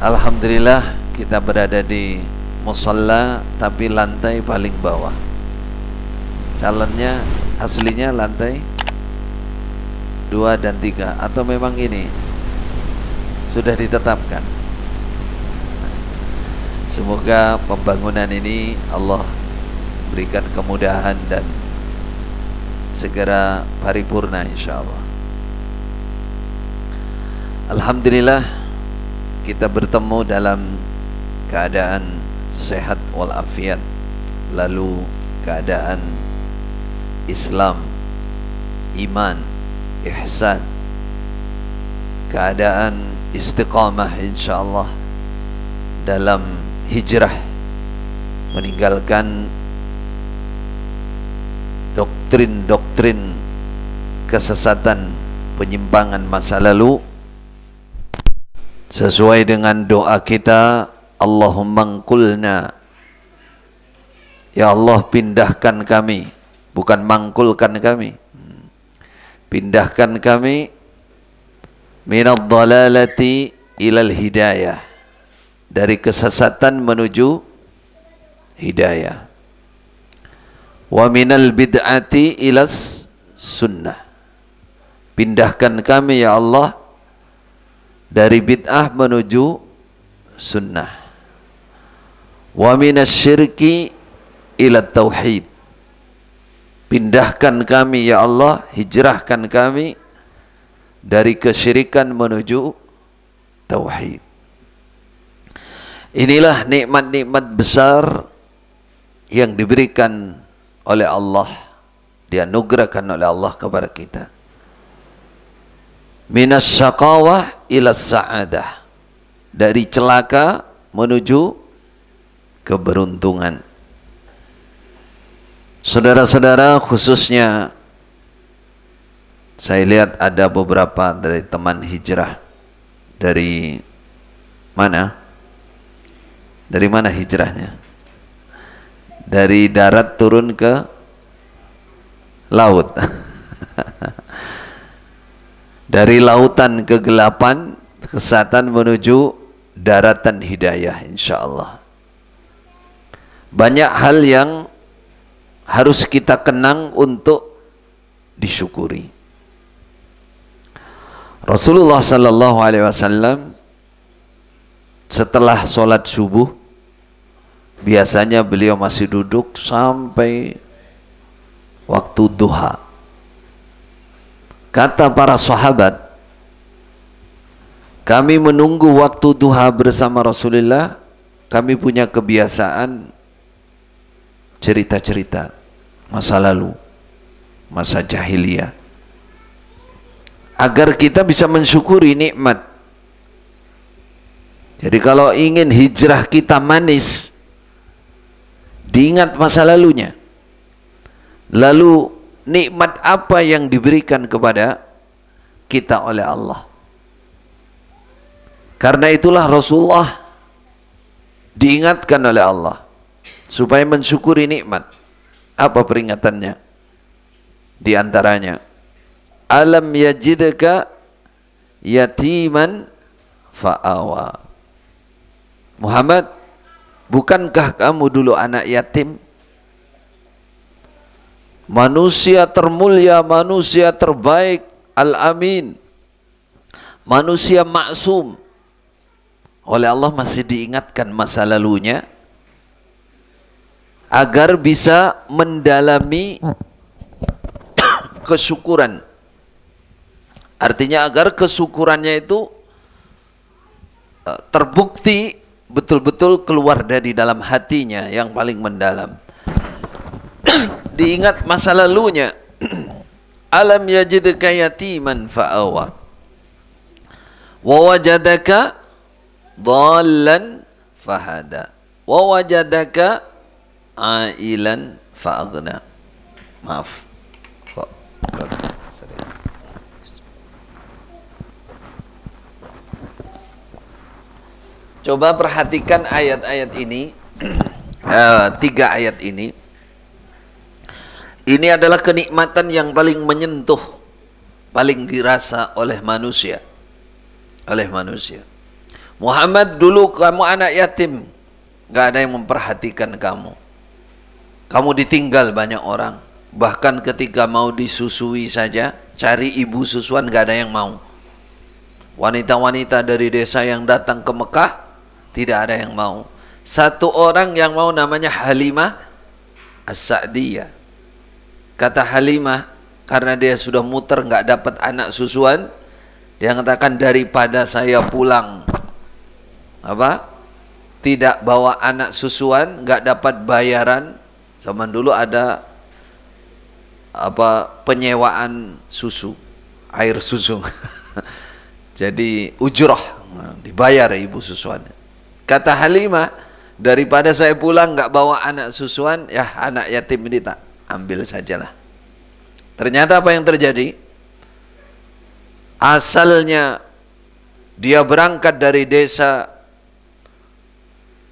Alhamdulillah kita berada di musalla tapi lantai paling bawah. Calonnya aslinya lantai 2 dan 3 atau memang ini sudah ditetapkan. Semoga pembangunan ini Allah berikan kemudahan dan segera paripurna insyaallah. Alhamdulillah kita bertemu dalam keadaan sehat walafiat, lalu keadaan Islam, iman, ihsan, keadaan istiqamah insyaallah dalam hijrah, meninggalkan doktrin-doktrin kesesatan, penyimpangan masa lalu, sesuai dengan doa kita, Allahumma ngkulna, ya Allah pindahkan kami, bukan mangkulkan kami, pindahkan kami minadh dhalalati ilal hidayah, dari kesesatan menuju hidayah, wa minal bid'ati ilas sunnah, pindahkan kami ya Allah dari bid'ah menuju sunnah, wa minasyirki ila tauhid, pindahkan kami ya Allah, hijrahkan kami dari kesyirikan menuju tauhid. Inilah nikmat-nikmat besar yang diberikan oleh Allah, dianugerahkan oleh Allah kepada kita. Minas syaqawah ila sa'adah, dari celaka menuju keberuntungan. Saudara-saudara, khususnya saya lihat ada beberapa dari teman hijrah dari mana? Dari mana hijrahnya? Dari darat turun ke laut. Dari lautan kegelapan, kesesatan menuju daratan hidayah insyaallah. Banyak hal yang harus kita kenang untuk disyukuri. Rasulullah sallallahu alaihi wasallam setelah sholat subuh biasanya beliau masih duduk sampai waktu duha. Kata para sahabat, kami menunggu waktu duha bersama Rasulullah, kami punya kebiasaan cerita-cerita masa lalu, masa jahiliyah, agar kita bisa mensyukuri nikmat. Jadi kalau ingin hijrah kita manis, diingat masa lalunya. Lalu nikmat apa yang diberikan kepada kita oleh Allah. Karena itulah Rasulullah diingatkan oleh Allah supaya mensyukuri nikmat. Apa peringatannya? Di antaranya, alam yajidka yatiman fa'awa. Muhammad, bukankah kamu dulu anak yatim? Manusia termulia, manusia terbaik, al-amin, manusia maksum, oleh Allah masih diingatkan masa lalunya agar bisa mendalami kesyukuran. Artinya agar kesyukurannya itu terbukti betul-betul keluar dari dalam hatinya yang paling mendalam. Diingat masa lalunya. Alam yajidka yatiman fa'awa wa wajadaka dhallan fahada wa wajadaka ailan fa'aghna. Maaf. Coba perhatikan ayat-ayat ini. 3 ayat ini. Ini adalah kenikmatan yang paling menyentuh, paling dirasa oleh manusia. Muhammad, dulu kamu anak yatim, nggak ada yang memperhatikan kamu. Kamu ditinggal banyak orang. Bahkan ketika mau disusui saja, cari ibu susuan nggak ada yang mau. Wanita-wanita dari desa yang datang ke Mekah, tidak ada yang mau. Satu orang yang mau, namanya Halimah As-Sa'diyah. Kata Halimah, karena dia sudah muter nggak dapat anak susuan, dia mengatakan, daripada saya pulang tidak bawa anak susuan, nggak dapat bayaran. Zaman dulu ada penyewaan susu, air susu. Jadi ujrah, dibayar ibu susuan. Kata Halimah, daripada saya pulang nggak bawa anak susuan, ya anak yatim ini tak ambil sajalah. Ternyata apa yang terjadi? Asalnya dia berangkat dari desa,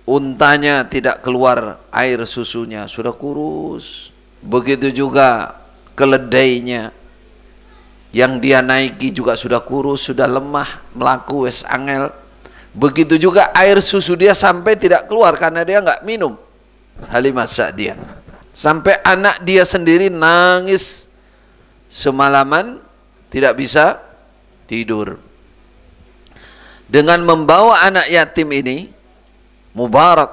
untanya tidak keluar air susunya, sudah kurus. Begitu juga keledainya yang dia naiki juga sudah kurus, sudah lemah, melaku wes angel. Begitu juga air susu dia sampai tidak keluar karena dia nggak minum. Halimah Sa'diyah, sampai anak dia sendiri nangis semalaman, tidak bisa tidur. Dengan membawa anak yatim ini, Mubarak,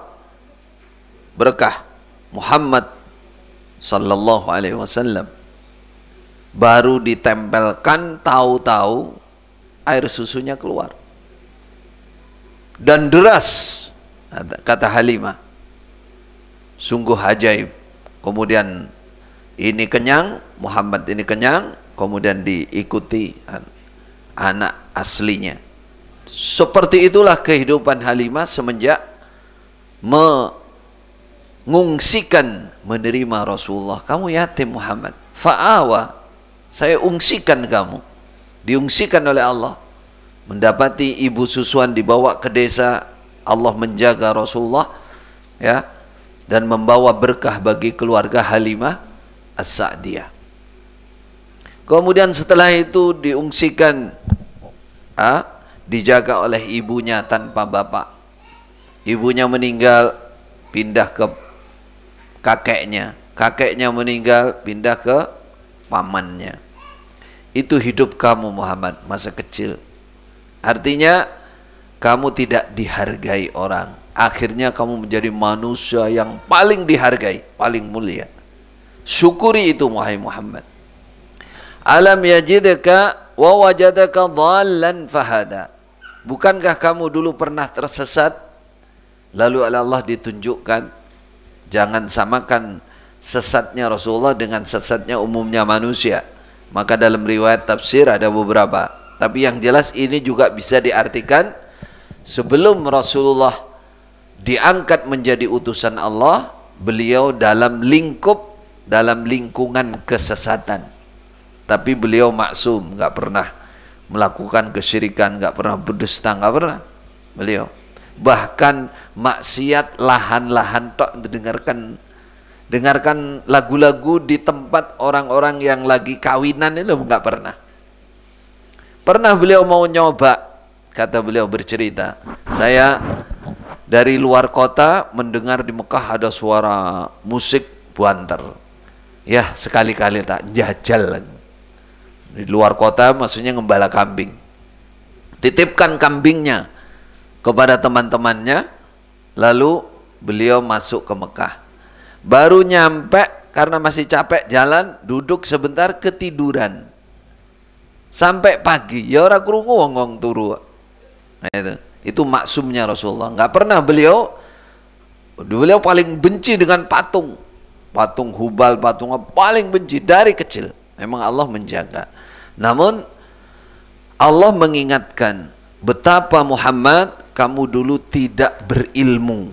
berkah Muhammad sallallahu alaihi wasallam, baru ditempelkan, tahu-tahu air susunya keluar dan deras. Kata Halimah, sungguh ajaib. Kemudian ini kenyang, Muhammad ini kenyang, kemudian diikuti anak aslinya. Seperti itulah kehidupan Halimah semenjak mengungsikan menerima Rasulullah. Kamu yatim Muhammad, fa'awa, saya ungsikan kamu, diungsikan oleh Allah. Mendapati ibu susuan, dibawa ke desa, Allah menjaga Rasulullah, ya, dan membawa berkah bagi keluarga Halimah As-Sa'diyah. Kemudian setelah itu diungsikan, dijaga oleh ibunya tanpa bapak. Ibunya meninggal, pindah ke kakeknya. Kakeknya meninggal, pindah ke pamannya. Itu hidup kamu Muhammad masa kecil. Artinya kamu tidak dihargai orang. Akhirnya kamu menjadi manusia yang paling dihargai, paling mulia. Syukuri itu wahai Muhammad. Alam yajidka wa wajadaka dhallan fahada. Bukankah kamu dulu pernah tersesat, lalu oleh Allah ditunjukkan? Jangan samakan sesatnya Rasulullah dengan sesatnya umumnya manusia. Maka dalam riwayat tafsir ada beberapa, tapi yang jelas ini juga bisa diartikan sebelum Rasulullah diangkat menjadi utusan Allah, beliau dalam lingkungan kesesatan. Tapi beliau maksum, nggak pernah melakukan kesyirikan, nggak pernah berdusta, nggak pernah beliau. Bahkan maksiat lahan-lahan tok, dengarkan lagu-lagu di tempat orang-orang yang lagi kawinan itu nggak pernah. Pernah beliau mau nyoba, kata beliau bercerita, saya dari luar kota mendengar di Mekah ada suara musik buanter. Ya sekali-kali tak jajal. Di luar kota maksudnya ngembala kambing. Titipkan kambingnya kepada teman-temannya, lalu beliau masuk ke Mekah. Baru nyampe, karena masih capek jalan, duduk sebentar, ketiduran. Sampai pagi, ya ora krungu wong turu. Nah, itu maksumnya Rasulullah. Nggak pernah beliau paling benci dengan patung Hubal, patung paling benci dari kecil. Memang Allah menjaga. Namun Allah mengingatkan, betapa Muhammad, kamu dulu tidak berilmu.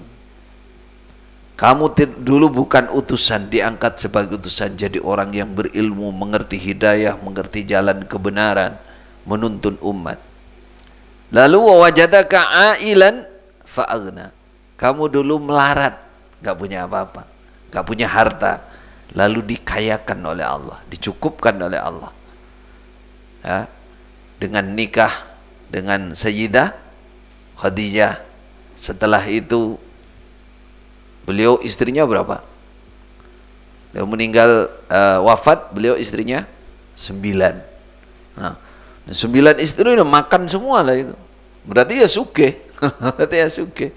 Kamu dulu bukan utusan, diangkat sebagai utusan jadi orang yang berilmu, mengerti hidayah, mengerti jalan kebenaran, menuntun umat. Lalu wajadaka ailan fa'aghna. Kamu dulu melarat, gak punya apa-apa, gak punya harta, lalu dikayakan oleh Allah, dicukupkan oleh Allah. Ya, dengan nikah dengan Sayyidah Khadijah. Setelah itu beliau istrinya berapa? Beliau meninggal, wafat, beliau istrinya 9. Nah, 9 istri udah makan semua lah itu. Berarti ya sugih. Berarti ya sugih.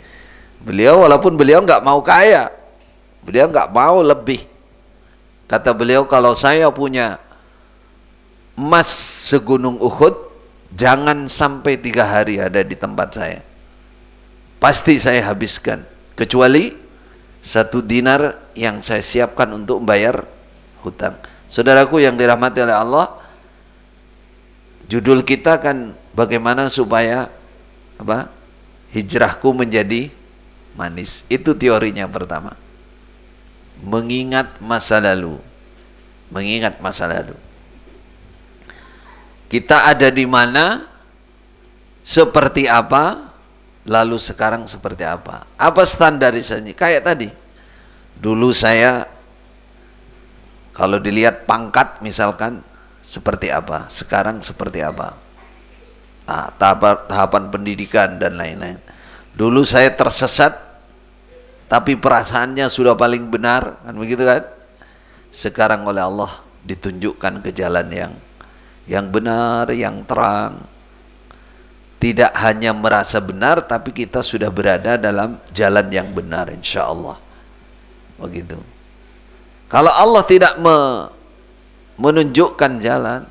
Beliau walaupun beliau nggak mau kaya, beliau nggak mau lebih. Kata beliau, kalau saya punya emas segunung Uhud, jangan sampai 3 hari ada di tempat saya. Pasti saya habiskan, kecuali 1 dinar yang saya siapkan untuk membayar hutang. Saudaraku yang dirahmati oleh Allah, judul kita kan bagaimana supaya apa? Hijrahku menjadi manis. Itu teorinya pertama. Mengingat masa lalu. Mengingat masa lalu. Kita ada di mana, seperti apa, lalu sekarang seperti apa. Apa standarisasinya? Kayak tadi. Dulu saya, kalau dilihat pangkat misalkan, seperti apa. Sekarang seperti apa. Nah, tahapan pendidikan dan lain-lain. Dulu saya tersesat, tapi perasaannya sudah paling benar, kan begitu kan? Sekarang oleh Allah ditunjukkan ke jalan yang benar, yang terang. Tidak hanya merasa benar, tapi kita sudah berada dalam jalan yang benar, insya Allah. Begitu. Kalau Allah tidak menunjukkan jalan,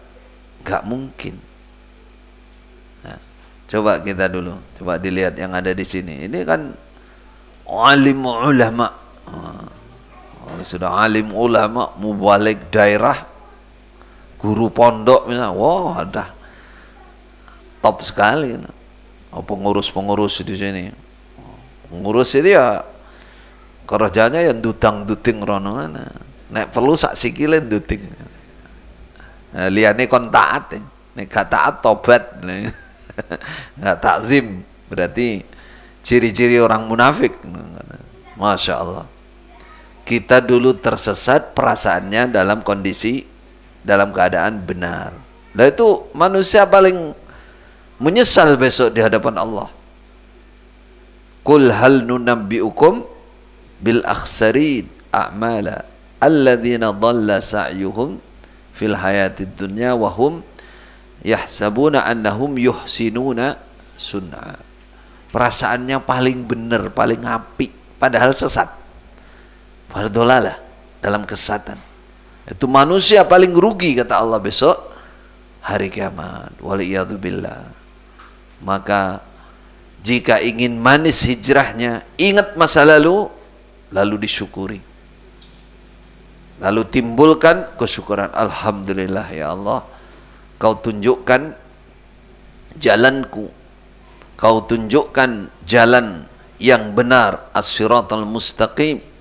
gak mungkin. Nah, coba kita dulu, coba dilihat yang ada di sini. Ini kan alim ulama, sudah alim ulama, mubalik daerah, guru pondok misalnya, wah ada top sekali. Pengurus-pengurus di sini, pengurus itu ya kerjanya yang dutang-duting rono, nek perlu sak sikile duting. Nah, liane kon taat, nek gak taat tobat, nggak takzim, berarti ciri-ciri orang munafik. Masya Allah. Kita dulu tersesat perasaannya dalam kondisi, dalam keadaan benar. Dan itu manusia paling menyesal besok di hadapan Allah. Qul hal nunabbi'ukum bil akhsarin a'mala alladzina dhalla sa'yuhum fil hayatid dunya wa hum yahsabuna annahum yuhsinuna sun'a. Perasaannya paling benar, paling apik, padahal sesat. Fardolalah, dalam kesesatan. Itu manusia paling rugi, kata Allah, besok hari kiamat. Waliyadzubillah. Maka jika ingin manis hijrahnya, ingat masa lalu, lalu disyukuri. Lalu timbulkan kesyukuran. Alhamdulillah ya Allah, Kau tunjukkan jalanku, Kau tunjukkan jalan yang benar, as-siratal mustaqim,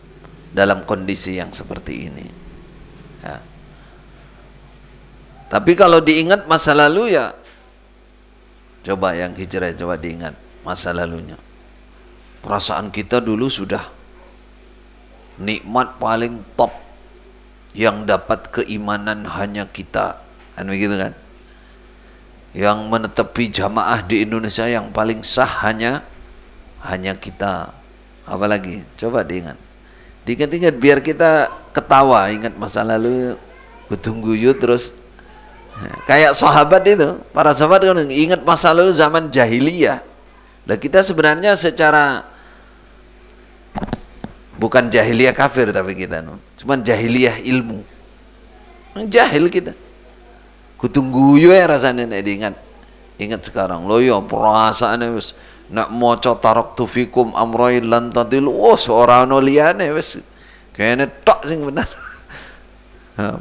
dalam kondisi yang seperti ini. Ya. Tapi kalau diingat masa lalu ya, coba yang hijrah, coba diingat masa lalunya. Perasaan kita dulu sudah nikmat paling top, yang dapat keimanan hanya kita, kan begitu kan? Yang menetepi jamaah di Indonesia yang paling sah hanya kita. Apalagi coba diingat, diingat-ingat biar kita ketawa, ingat masa lalu, kutungguyu terus. Kayak sahabat itu, para sahabat kan ingat masa lalu zaman jahiliyah. Nah, kita sebenarnya secara bukan jahiliyah kafir, tapi kita cuman jahiliyah ilmu. Jahil kita. Kutungguyu ya rasanya nek diingat. Ingat sekarang lo ya perasaane wis nak maca taraktu fikum amrain lan tadil, ora ono liyane wis kene tok sing bener.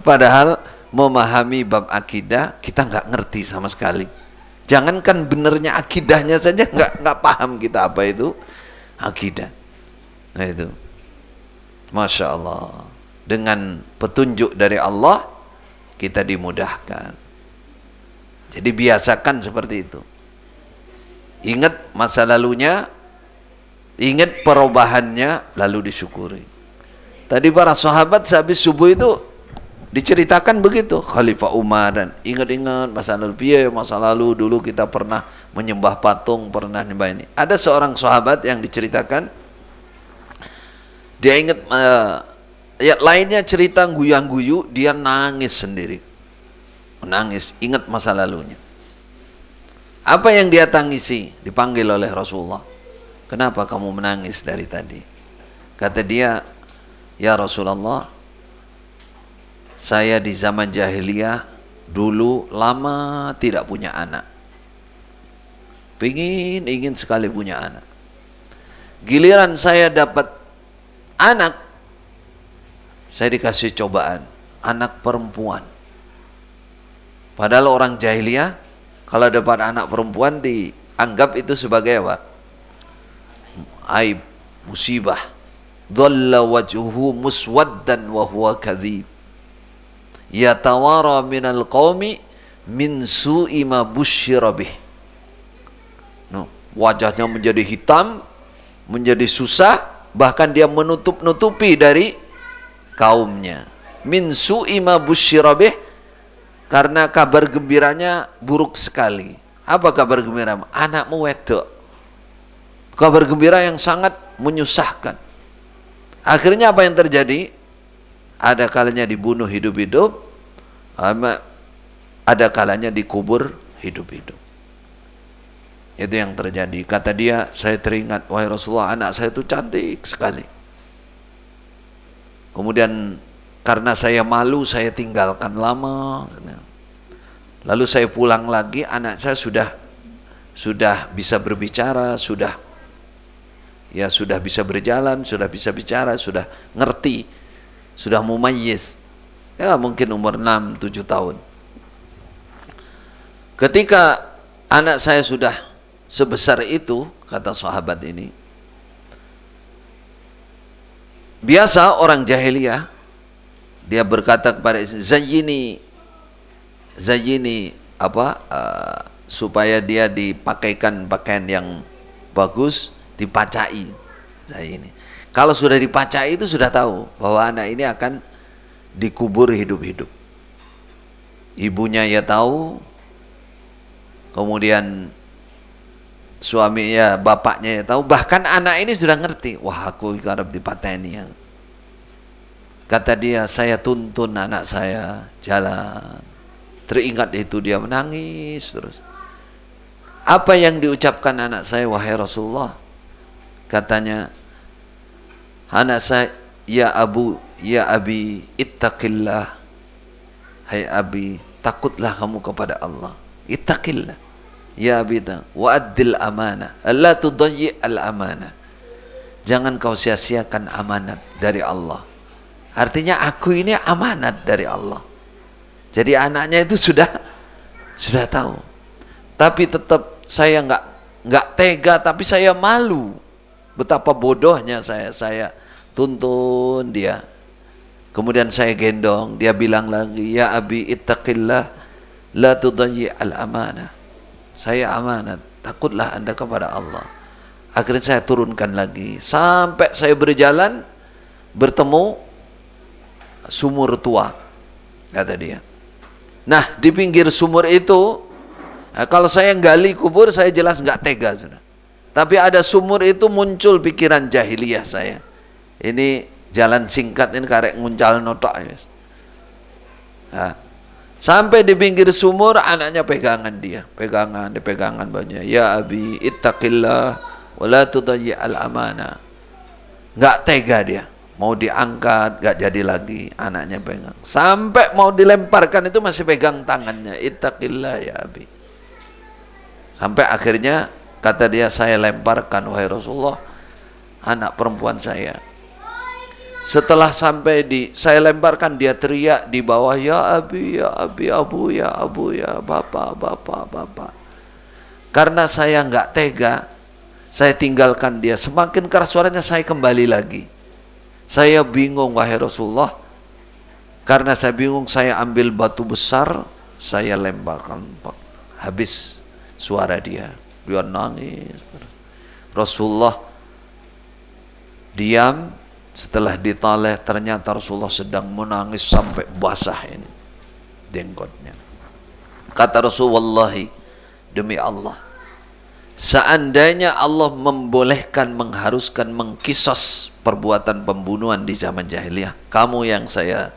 Padahal memahami bab akidah kita nggak ngerti sama sekali. Jangankan benernya akidahnya saja nggak paham kita apa itu akidah. Nah itu, Masya Allah, dengan petunjuk dari Allah kita dimudahkan. Jadi biasakan seperti itu. Ingat masa lalunya, ingat perubahannya, lalu disyukuri. Tadi para sahabat sehabis subuh itu diceritakan begitu. Khalifah Umar dan ingat-ingat masa lalu, masa lalu dulu kita pernah menyembah patung, pernah nyembah ini. Ada seorang sahabat yang diceritakan, dia ingat ya lainnya cerita guyang-guyu, dia nangis sendiri, menangis, ingat masa lalunya. Apa yang dia tangisi? Dipanggil oleh Rasulullah. Kenapa kamu menangis dari tadi? Kata dia, ya Rasulullah, saya di zaman jahiliyah dulu lama tidak punya anak. Ingin sekali punya anak. Giliran saya dapat anak, saya dikasih cobaan, anak perempuan. Padahal orang jahiliyah kalau dapat anak perempuan dianggap itu sebagai apa? Aib, musibah. Dhalla wajhuhu muswaddan wa huwa kadhib. Yatawara minal qaumi min su'i ma busyira bih. No, wajahnya menjadi hitam, menjadi susah, bahkan dia menutup-nutupi dari kaumnya. Min su'i ma busyira bih, karena kabar gembiranya buruk sekali. Apa kabar gembira? Anakmu wedok. Kabar gembira yang sangat menyusahkan. Akhirnya apa yang terjadi? Ada kalanya dibunuh hidup-hidup, ada kalanya dikubur hidup-hidup. Itu yang terjadi. Kata dia, saya teringat, wahai Rasulullah, anak saya itu cantik sekali. Kemudian karena saya malu, saya tinggalkan lama. Lalu saya pulang lagi, anak saya sudah bisa berbicara, sudah bisa berjalan, sudah bisa bicara, sudah ngerti, sudah mumayyiz. Ya mungkin umur 6-7 tahun. Ketika anak saya sudah sebesar itu, kata sahabat ini, biasa orang jahiliyah, dia berkata kepada istri, zayyini supaya dia dipakaikan pakaian yang bagus, dipacai. Zayyini. Kalau sudah dipacai itu sudah tahu bahwa anak ini akan dikubur hidup-hidup. Ibunya ya tahu, kemudian suaminya, bapaknya ya tahu, bahkan anak ini sudah ngerti, wah aku harap dipateni. Kata dia, saya tuntun anak saya jalan. Teringat itu dia menangis terus. Apa yang diucapkan anak saya, wahai Rasulullah? Katanya, anak saya, ya abi, ittaqillah. Hai abi, takutlah kamu kepada Allah. Ittaqillah. Ya abi, wa'addil amanah. Allah tudayyi al-amanah. Jangan kau sia-siakan amanat dari Allah. Artinya aku ini amanat dari Allah. Jadi anaknya itu sudah tahu. Tapi tetap saya nggak tega, tapi saya malu. Betapa bodohnya saya tuntun dia. Kemudian saya gendong, dia bilang lagi, ya abi ittaqillah la tudayyi al-amanah. Saya amanat, takutlah Anda kepada Allah. Akhirnya saya turunkan lagi sampai saya berjalan bertemu sumur tua, kata dia. Nah, di pinggir sumur itu, kalau saya gali kubur, saya jelas nggak tega sudah. Tapi ada sumur itu muncul pikiran jahiliyah saya. Ini jalan singkat ini karek nguncal notok. Nah, sampai di pinggir sumur, anaknya pegangan dia, pegangan bajunya. Ya abi, ittaqillah, wala tudayyi al-amanah. Nggak tega dia. Mau diangkat, gak jadi lagi, anaknya pegang. Sampai mau dilemparkan itu masih pegang tangannya. Ittaqillah ya abi. Sampai akhirnya kata dia, saya lemparkan wahai Rasulullah anak perempuan saya. Setelah sampai saya lemparkan, dia teriak di bawah, ya abi, ya abi, abu, ya abu, ya bapak. Karena saya nggak tega, saya tinggalkan dia. Semakin keras suaranya, saya kembali lagi. Saya bingung wahai Rasulullah. Karena saya bingung, saya ambil batu besar, saya lemparkan. Habis suara dia. Dia nangis. Rasulullah diam. Setelah ditoleh, ternyata Rasulullah sedang menangis sampai basah ini jenggotnya. Kata Rasulullah, demi Allah, seandainya Allah membolehkan, mengharuskan, mengkisos perbuatan pembunuhan di zaman jahiliyah, kamu yang saya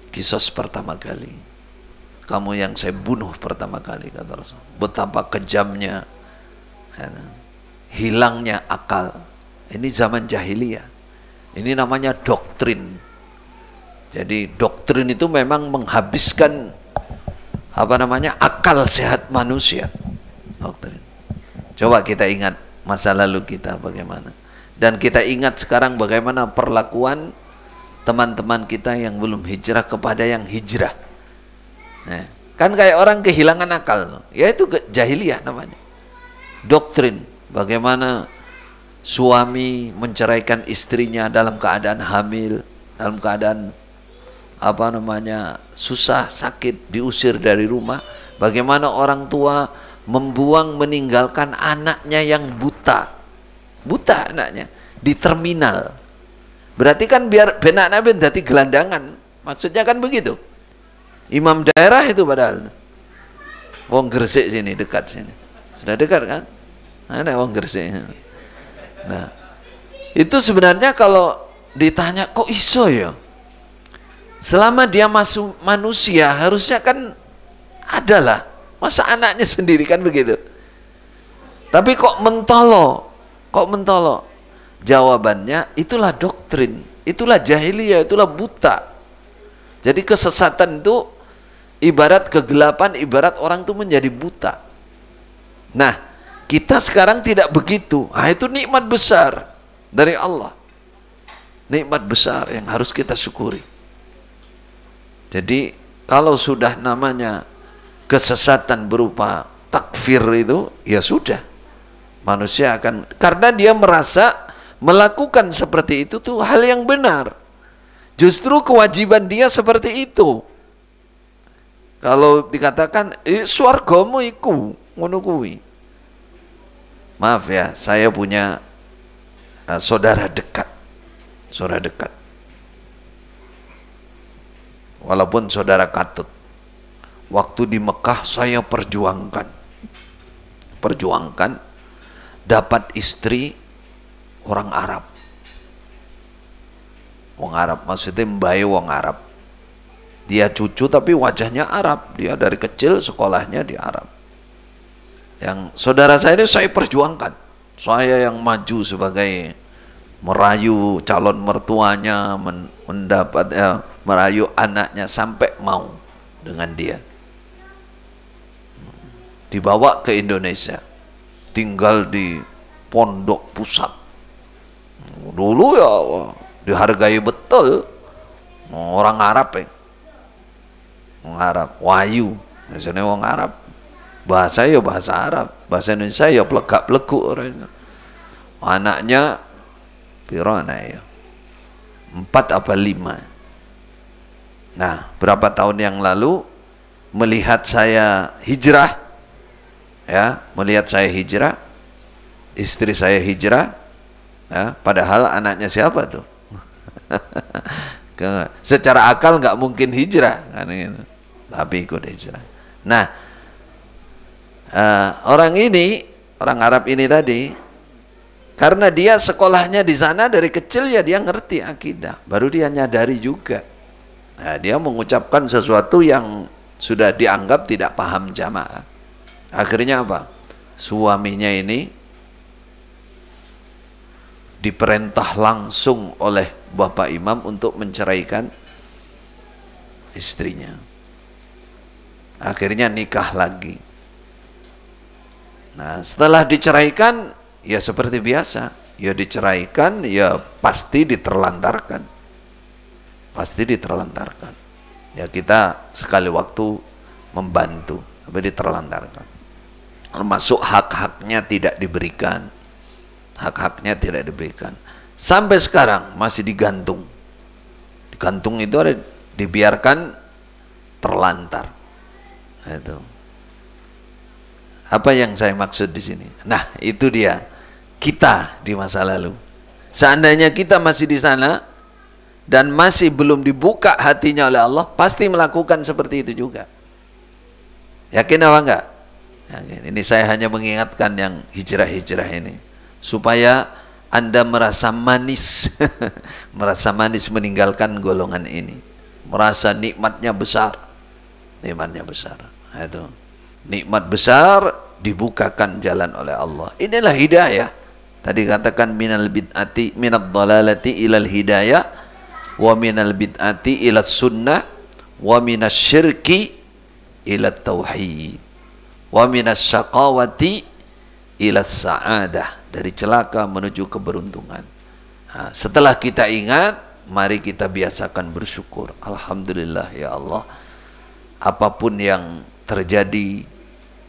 kisos pertama kali, kamu yang saya bunuh pertama kali, kata Rasul. Betapa kejamnya, hilangnya akal. Ini zaman jahiliyah. Ini namanya doktrin. Jadi doktrin itu memang menghabiskan akal sehat manusia. Doktrin. Coba kita ingat masa lalu kita bagaimana. Dan kita ingat sekarang bagaimana perlakuan teman-teman kita yang belum hijrah kepada yang hijrah. Nah, kan kayak orang kehilangan akal. Ya itu jahiliyah namanya. Doktrin. Bagaimana suami menceraikan istrinya dalam keadaan hamil, dalam keadaan susah, sakit, diusir dari rumah. Bagaimana orang tua membuang, meninggalkan anaknya yang buta anaknya di terminal. Berarti kan biar benak nabi dadi gelandangan, maksudnya kan begitu. Imam daerah itu padahal wong Gresik sini, dekat sini, sudah dekat kan, ada wong Gresik. Nah itu sebenarnya kalau ditanya kok iso ya, selama dia masuk manusia harusnya kan adalah, masa anaknya sendiri kan begitu. Tapi kok mentolo. Jawabannya itulah doktrin, itulah jahiliyah, itulah buta. Jadi kesesatan itu ibarat kegelapan, ibarat orang itu menjadi buta. Nah kita sekarang tidak begitu. Itu nikmat besar dari Allah, nikmat besar yang harus kita syukuri. Jadi kalau sudah namanya kesesatan berupa takfir itu, ya sudah, manusia akan, karena dia merasa melakukan seperti itu tuh hal yang benar. Justru kewajiban dia seperti itu. Kalau dikatakan swargamu iku ngono kuwi. Maaf ya, saya punya saudara dekat. Walaupun saudara katut. Waktu di Mekah saya perjuangkan dapat istri orang Arab. Wong Arab maksudnya mbae wong Arab. Dia cucu tapi wajahnya Arab. Dia dari kecil sekolahnya di Arab. Yang saudara saya ini saya perjuangkan. Saya yang maju sebagai merayu calon mertuanya, merayu anaknya sampai mau dengan dia. Dibawa ke Indonesia, tinggal di Pondok Pusat. Dulu ya dihargai betul, orang Arab ya, orang Arab, Wahyu, misalnya orang Arab, bahasa ya bahasa Arab, bahasa Indonesia ya plegak-pleguk orangnya. Anaknya piro anaknya? 4 apa 5. Nah, berapa tahun yang lalu melihat saya hijrah, istri saya hijrah, ya, padahal anaknya siapa tuh? Secara akal nggak mungkin hijrah kan gitu. Tapi ikut hijrah. Nah, orang Arab ini tadi, karena dia sekolahnya di sana dari kecil, ya dia ngerti akidah, baru dia nyadari juga. Nah, dia mengucapkan sesuatu yang sudah dianggap tidak paham jamaah. Akhirnya apa? Suaminya ini diperintah langsung oleh Bapak Imam untuk menceraikan istrinya. Akhirnya nikah lagi. Nah, setelah diceraikan, ya seperti biasa, ya diceraikan, ya pasti diterlantarkan. Pasti diterlantarkan. Ya kita sekali waktu membantu, tapi diterlantarkan. Termasuk hak-haknya tidak diberikan. Hak-haknya tidak diberikan. Sampai sekarang masih digantung. Digantung itu ada, dibiarkan terlantar. Itu. Apa yang saya maksud di sini? Nah, itu dia. Kita di masa lalu. Seandainya kita masih di sana dan masih belum dibuka hatinya oleh Allah, pasti melakukan seperti itu juga. Yakin apa enggak? Ini saya hanya mengingatkan yang hijrah-hijrah ini supaya Anda merasa manis merasa manis meninggalkan golongan ini, merasa nikmatnya besar, nikmatnya besar. Nah, itu nikmat besar dibukakan jalan oleh Allah. Inilah hidayah. Tadi katakan minal bid'ati minad dhalalati ilal hidayah wa minal bid'ati ilas sunnah wa minas syirki ilat tauhid wa minas syaqawati ilas sa'adah, dari celaka menuju keberuntungan. Nah, setelah kita ingat, mari kita biasakan bersyukur. Alhamdulillah ya Allah, apapun yang terjadi,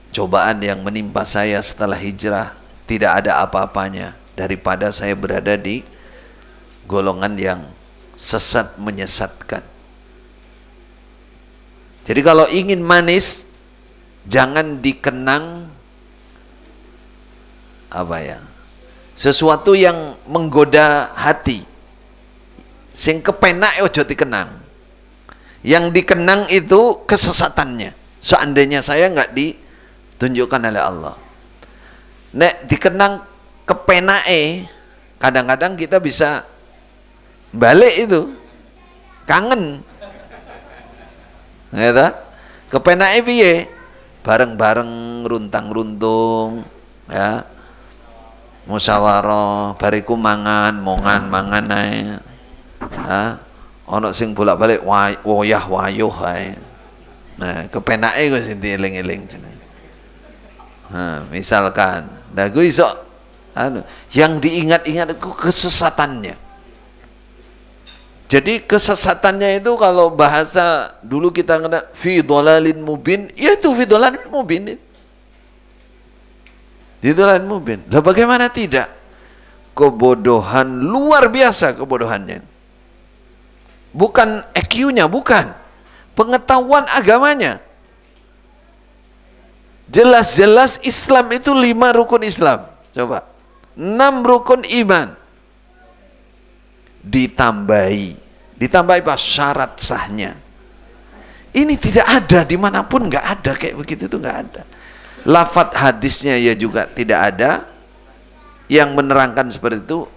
cobaan yang menimpa saya setelah hijrah, tidak ada apa-apanya daripada saya berada di golongan yang sesat menyesatkan. Jadi kalau ingin manis, jangan dikenang sesuatu yang menggoda hati. Sing kepenak ojo dikenang. Yang dikenang itu kesesatannya. Seandainya saya nggak ditunjukkan oleh Allah. Nek dikenang kepenake, kadang-kadang kita bisa balik itu, kangen. Gitu. Kepenake piye? Bareng-bareng runtang-runtung, ya. Musyawarah, bariku mangan ae. Ha? Ono sing bolak-balik wayah-wayuh ae. Nah, kepenake kok sing dieling-eling jeneng. Misalkan, nah gue iso yang diingat-ingat itu kesesatannya. Jadi kesesatannya itu kalau bahasa dulu kita kena fi dhalalin mubin, ya itu fi dhalalin mubin. Di dhalalin mubin. Lah bagaimana tidak? Kebodohan luar biasa kebodohannya. Bukan EQ-nya, bukan. Pengetahuan agamanya. Jelas-jelas Islam itu 5 rukun Islam. Coba. 6 rukun iman. Ditambahi pas syarat sahnya. Ini tidak ada dimanapun, nggak ada kayak begitu, itu nggak ada. Lafadz hadisnya ya juga tidak ada yang menerangkan seperti itu.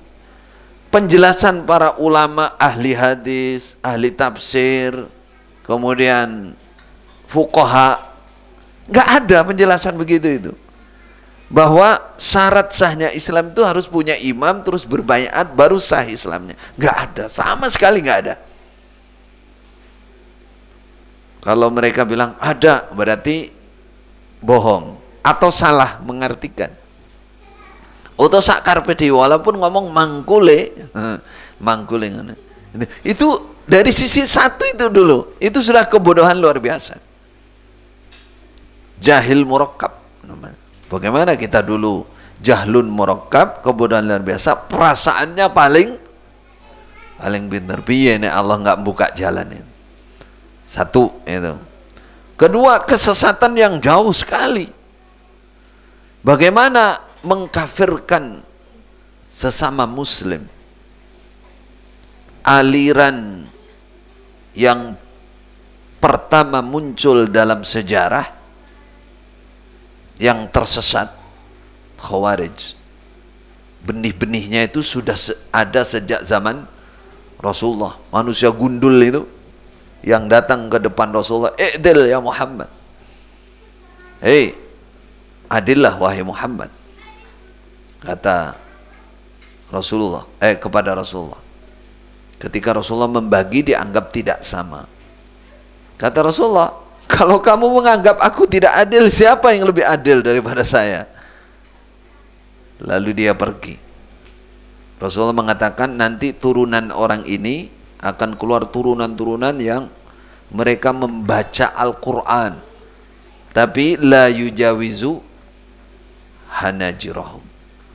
Penjelasan para ulama ahli hadis, ahli tafsir, kemudian fuqaha, nggak ada penjelasan begitu itu. Bahwa syarat sahnya Islam itu harus punya imam terus berbaiat baru sah Islamnya. Nggak ada, sama sekali nggak ada. Kalau mereka bilang ada, berarti bohong atau salah mengartikan. Atau sakar pedi, walaupun ngomong mangkule, mangkule itu dari sisi satu itu dulu, itu sudah kebodohan luar biasa. Jahil murakkab namanya. Bagaimana kita dulu jahlun murakkab, kebodohan luar biasa, perasaannya paling pintar. Piye nek Allah nggak buka jalan itu. Satu itu. Kedua, kesesatan yang jauh sekali. Bagaimana mengkafirkan sesama muslim. Aliran yang pertama muncul dalam sejarah yang tersesat, Khawarij. Benih-benihnya itu sudah ada sejak zaman Rasulullah. Manusia gundul itu yang datang ke depan Rasulullah, "I'dil ya Muhammad." Hei, adillah wahai Muhammad. Kata Rasulullah kepada Rasulullah. Ketika Rasulullah membagi, dianggap tidak sama. Kata Rasulullah, kalau kamu menganggap aku tidak adil, siapa yang lebih adil daripada saya? Lalu dia pergi. Rasulullah mengatakan nanti turunan orang ini akan keluar turunan-turunan yang mereka membaca Al-Quran, tapi la yujawizu hanajirahum,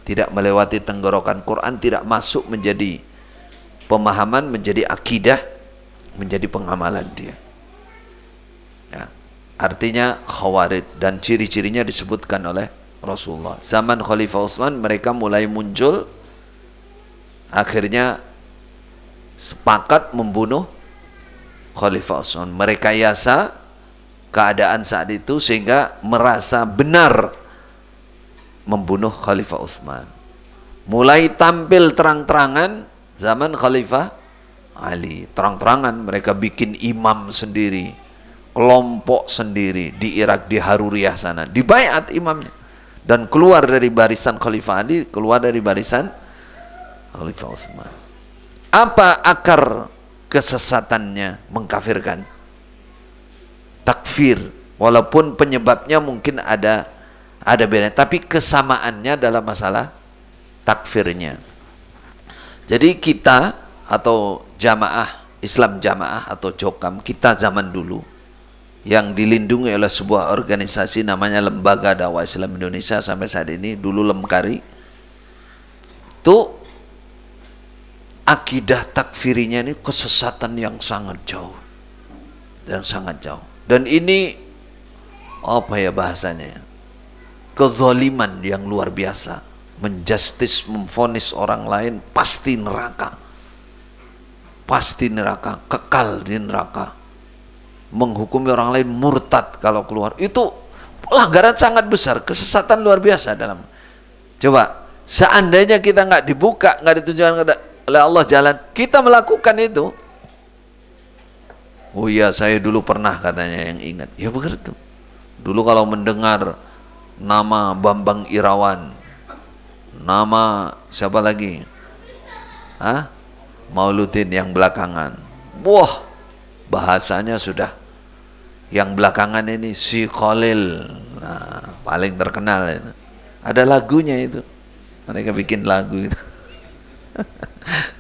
tidak melewati tenggorokan Quran, tidak masuk menjadi pemahaman, menjadi akidah, menjadi pengamalan dia. Ya. Artinya Khawarij, dan ciri-cirinya disebutkan oleh Rasulullah. Zaman Khalifah Utsman mereka mulai muncul, akhirnya sepakat membunuh Khalifah Utsman. Merekayasa keadaan saat itu sehingga merasa benar membunuh Khalifah Utsman. Mulai tampil terang-terangan zaman Khalifah Ali, terang-terangan mereka bikin imam sendiri, kelompok sendiri di Irak, di Haruriyah sana, dibaiat imamnya, dan keluar dari barisan Khalifah Ali, keluar dari barisan Khalifah Utsman. Apa akar kesesatannya? Mengkafirkan, takfir, walaupun penyebabnya mungkin ada beda, tapi kesamaannya dalam masalah takfirnya. Jadi kita atau jamaah Islam jamaah atau Jokam, kita zaman dulu yang dilindungi oleh sebuah organisasi namanya Lembaga Dakwah Islam Indonesia sampai saat ini, dulu Lemkari, itu akidah takfirinya ini kesesatan yang sangat jauh, dan ini apa ya bahasanya, kezaliman yang luar biasa, menjustis, memvonis orang lain pasti neraka, kekal di neraka, menghukumi orang lain murtad kalau keluar, itu pelanggaran sangat besar, kesesatan luar biasa dalam. Coba seandainya kita nggak dibuka, nggak ditunjukkan oleh Allah jalan, kita melakukan itu. Oh iya, saya dulu pernah, katanya yang ingat, ya begitu. Dulu kalau mendengar nama Bambang Irawan, nama siapa lagi, Mauludin yang belakangan, wah bahasanya sudah, yang belakangan ini si Khalil, nah, paling terkenal itu. Ada lagunya itu, mereka bikin lagu itu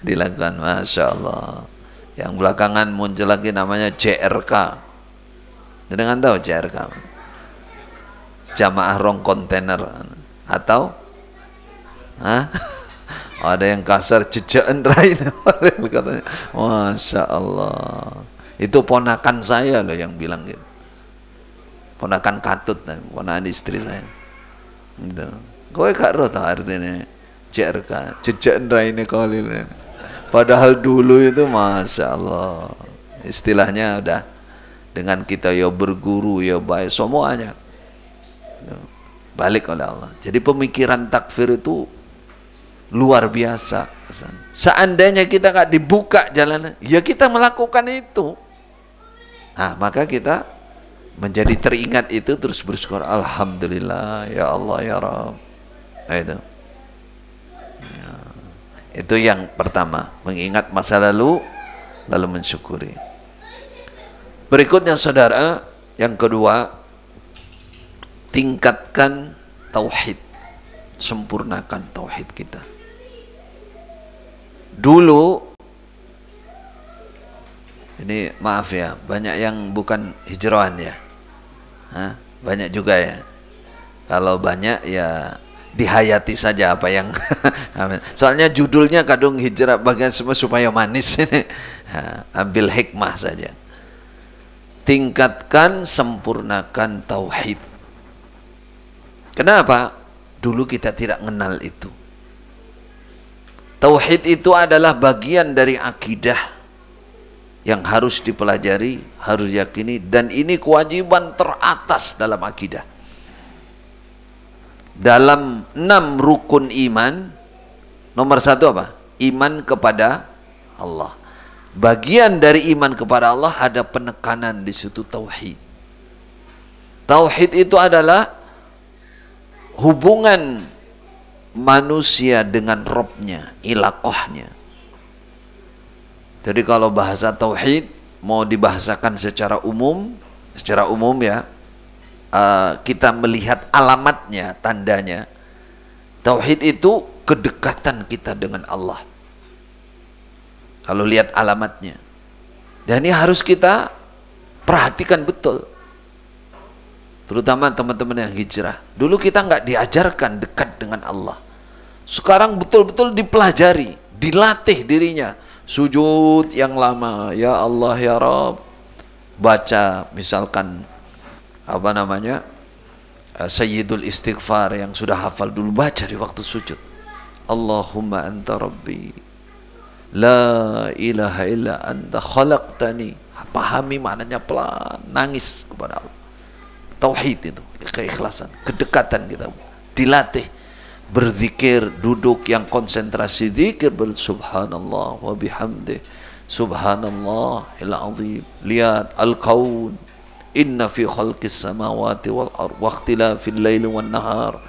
dilakukan, Masya Allah. Yang belakangan muncul lagi namanya JRK. Jangan tahu JRK, Jamaah Rong Kontainer, atau ada yang kasar, jejaan rain katanya. Masya Allah, itu ponakan saya loh yang bilang gitu, ponakan Katut, ponakan istri saya gitu. Kowe gak roh tau artinya JRK, jejaan rain Khalil. Padahal dulu itu Masya Allah, istilahnya udah dengan kita ya berguru ya baik semuanya balik oleh Allah. Jadi pemikiran takfir itu luar biasa. Seandainya kita nggak dibuka jalan, ya kita melakukan itu. Nah, maka kita menjadi teringat itu, terus bersyukur, Alhamdulillah ya Allah ya Rabb. Itu. Ya. Itu yang pertama, mengingat masa lalu lalu mensyukuri. Berikutnya saudara, yang kedua, tingkatkan tauhid, sempurnakan tauhid kita. Dulu ini maaf ya, banyak yang bukan hijrawan ya, banyak juga ya. Kalau banyak ya dihayati saja apa yang soalnya judulnya kadung hijrah bagian semua supaya manis ini. Ambil hikmah saja. Tingkatkan, sempurnakan tauhid. Kenapa? Dulu kita tidak mengenal itu. Tauhid itu adalah bagian dari akidah yang harus dipelajari, harus yakini, dan ini kewajiban teratas dalam akidah. Dalam 6 rukun iman, nomor 1 apa? Iman kepada Allah. Bagian dari iman kepada Allah ada penekanan di situ tauhid. Tauhid itu adalah hubungan manusia dengan Robnya, ilaqahnya. Jadi kalau bahasa tauhid mau dibahasakan secara umum ya, kita melihat alamatnya, tandanya. Tauhid itu kedekatan kita dengan Allah. Kalau lihat alamatnya, dan ini harus kita perhatikan betul, terutama teman-teman yang hijrah. Dulu kita nggak diajarkan dekat dengan Allah. Sekarang betul-betul dipelajari, dilatih dirinya. Sujud yang lama, ya Allah ya Rabb. Baca misalkan apa namanya, Sayyidul Istighfar yang sudah hafal dulu, baca di waktu sujud. Allahumma anta Rabbi, la ilaha illa anta khalaqtani. Pahami maknanya pelan, nangis kepada Allah. Tauhid itu, keikhlasan, kedekatan kita dilatih. Berzikir, duduk yang konsentrasi zikir, subhanallah wa bihamdih, subhanallahil azim. Lihat al-kaun, inna fi khalqis samawati wal ardh wa ikhtilafil laili wan nahar.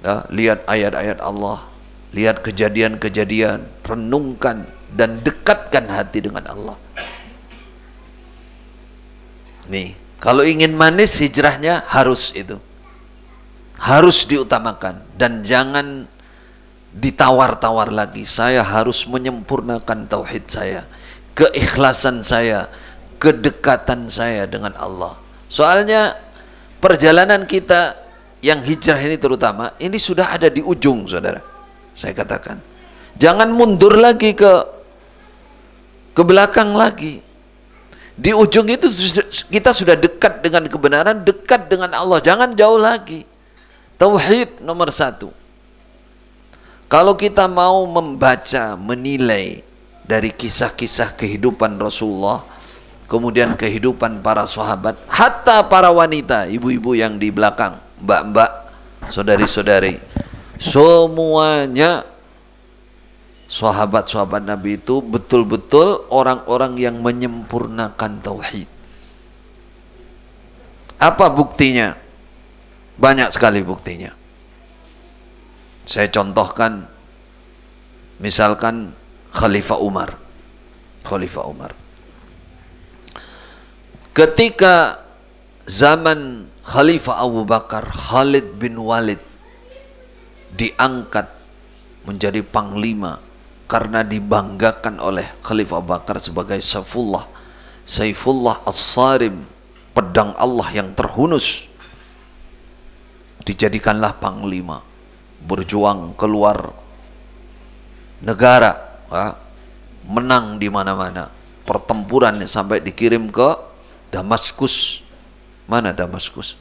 Ya, lihat ayat-ayat Allah, lihat kejadian-kejadian, renungkan dan dekatkan hati dengan Allah. Nih, kalau ingin manis hijrahnya harus itu. Harus diutamakan dan jangan ditawar-tawar lagi. Saya harus menyempurnakan tauhid saya, keikhlasan saya, kedekatan saya dengan Allah. Soalnya perjalanan kita yang hijrah ini terutama, ini sudah ada di ujung, saudara. Saya katakan, jangan mundur lagi ke belakang lagi. Di ujung itu kita sudah dekat dengan kebenaran, dekat dengan Allah. Jangan jauh lagi. Tauhid nomor 1. Kalau kita mau membaca, menilai dari kisah-kisah kehidupan Rasulullah, kemudian kehidupan para sahabat, hatta para wanita, ibu-ibu yang di belakang, mbak-mbak, saudari-saudari, semuanya sahabat-sahabat Nabi itu betul-betul orang-orang yang menyempurnakan tauhid. Apa buktinya? Banyak sekali buktinya. Saya contohkan, misalkan Khalifah Umar. Khalifah Umar. Ketika zaman Khalifah Abu Bakar, Khalid bin Walid diangkat menjadi panglima karena dibanggakan oleh Khalifah Abu Bakar sebagai Saifullah As-Sarim, pedang Allah yang terhunus. Dijadikanlah panglima, berjuang keluar negara, menang di mana-mana, pertempuran sampai dikirim ke Damaskus. Mana Damaskus?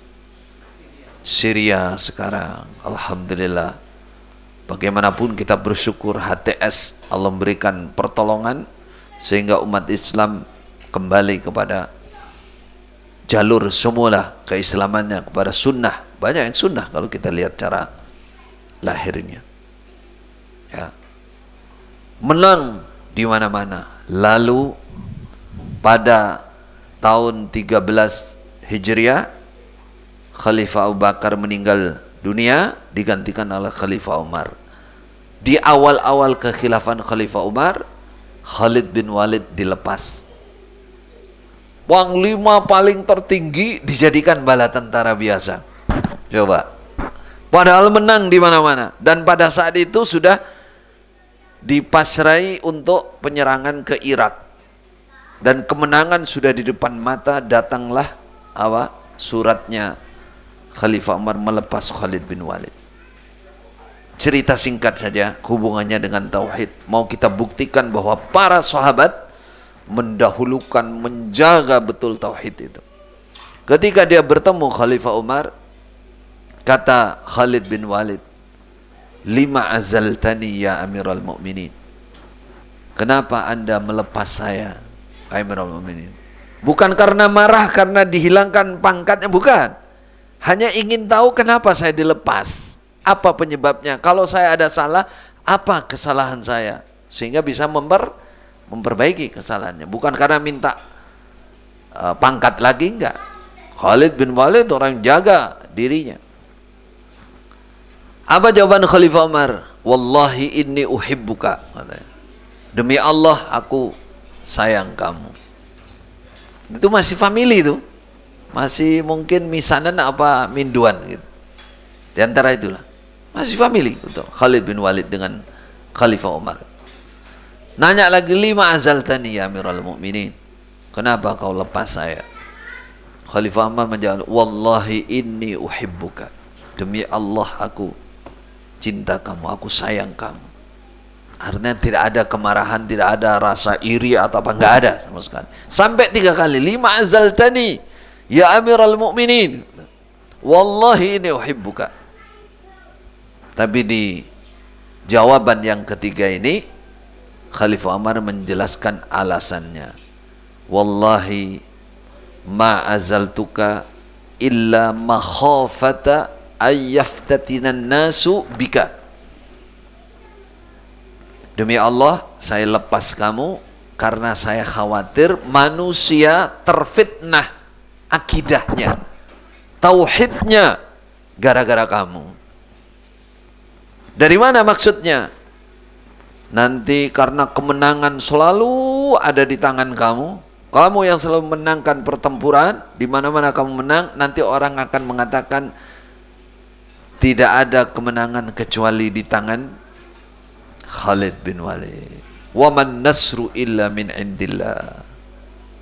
Syria sekarang. Alhamdulillah. Bagaimanapun kita bersyukur HTS Allah memberikan pertolongan sehingga umat Islam kembali kepada jalur semula keislamannya, kepada sunnah. Banyak yang sunnah kalau kita lihat cara lahirnya. Ya. Menang di mana-mana. Lalu pada tahun 13 Hijriah, Khalifah Abu Bakar meninggal dunia, digantikan oleh Khalifah Umar. Di awal-awal kekhilafan Khalifah Umar, Khalid bin Walid dilepas. Panglima paling tertinggi dijadikan bala tentara biasa. Coba. Padahal menang di mana-mana, dan pada saat itu sudah dipasrai untuk penyerangan ke Irak. Dan kemenangan sudah di depan mata, datanglah suratnya Khalifah Umar melepas Khalid bin Walid. Cerita singkat saja hubungannya dengan tauhid. Mau kita buktikan bahwa para sahabat mendahulukan, menjaga betul tauhid itu. Ketika dia bertemu Khalifah Umar, kata Khalid bin Walid, "Lima azaltani ya Amirul Mukminin." Kenapa Anda melepas saya, Amirul Mukminin? Bukan karena marah karena dihilangkan pangkatnya, bukan. Hanya ingin tahu kenapa saya dilepas. Apa penyebabnya? Kalau saya ada salah, apa kesalahan saya? Sehingga bisa memperbaiki kesalahannya. Bukan karena minta pangkat lagi, enggak. Khalid bin Walid orang jaga dirinya. Apa jawaban Khalifah Umar? Wallahi inni uhibbuka. Demi Allah aku sayang kamu. Itu masih family itu. Masih mungkin misanan apa minduan gitu. Di antara itulah. Masih family betul. Khalid bin Walid dengan Khalifah Umar. Nanya lagi, lima azaltani ya Amirul Mukminin. Kenapa kau lepas saya? Khalifah Umar menjawab, wallahi inni uhibbuka. Demi Allah aku cinta kamu, aku sayang kamu. Artinya tidak ada kemarahan, tidak ada rasa iri atau apa, enggak ada sama sekali. Sampai 3 kali, lima azaltani ya Amirul Mukminin. Wallahi inni uhibbuka. Tapi di jawaban yang ketiga ini Khalifah Umar menjelaskan alasannya. Wallahi ma azaltuka illa makhafata ayyaftatinan nasu bika. Demi Allah, saya lepas kamu karena saya khawatir manusia terfitnah akidahnya, tauhidnya, gara-gara kamu. Dari mana maksudnya? Nanti karena kemenangan selalu ada di tangan kamu, kamu yang selalu menangkan pertempuran, di mana-mana kamu menang, nanti orang akan mengatakan tidak ada kemenangan kecuali di tangan Khalid bin Walid. Wa man nasru illa min indillah.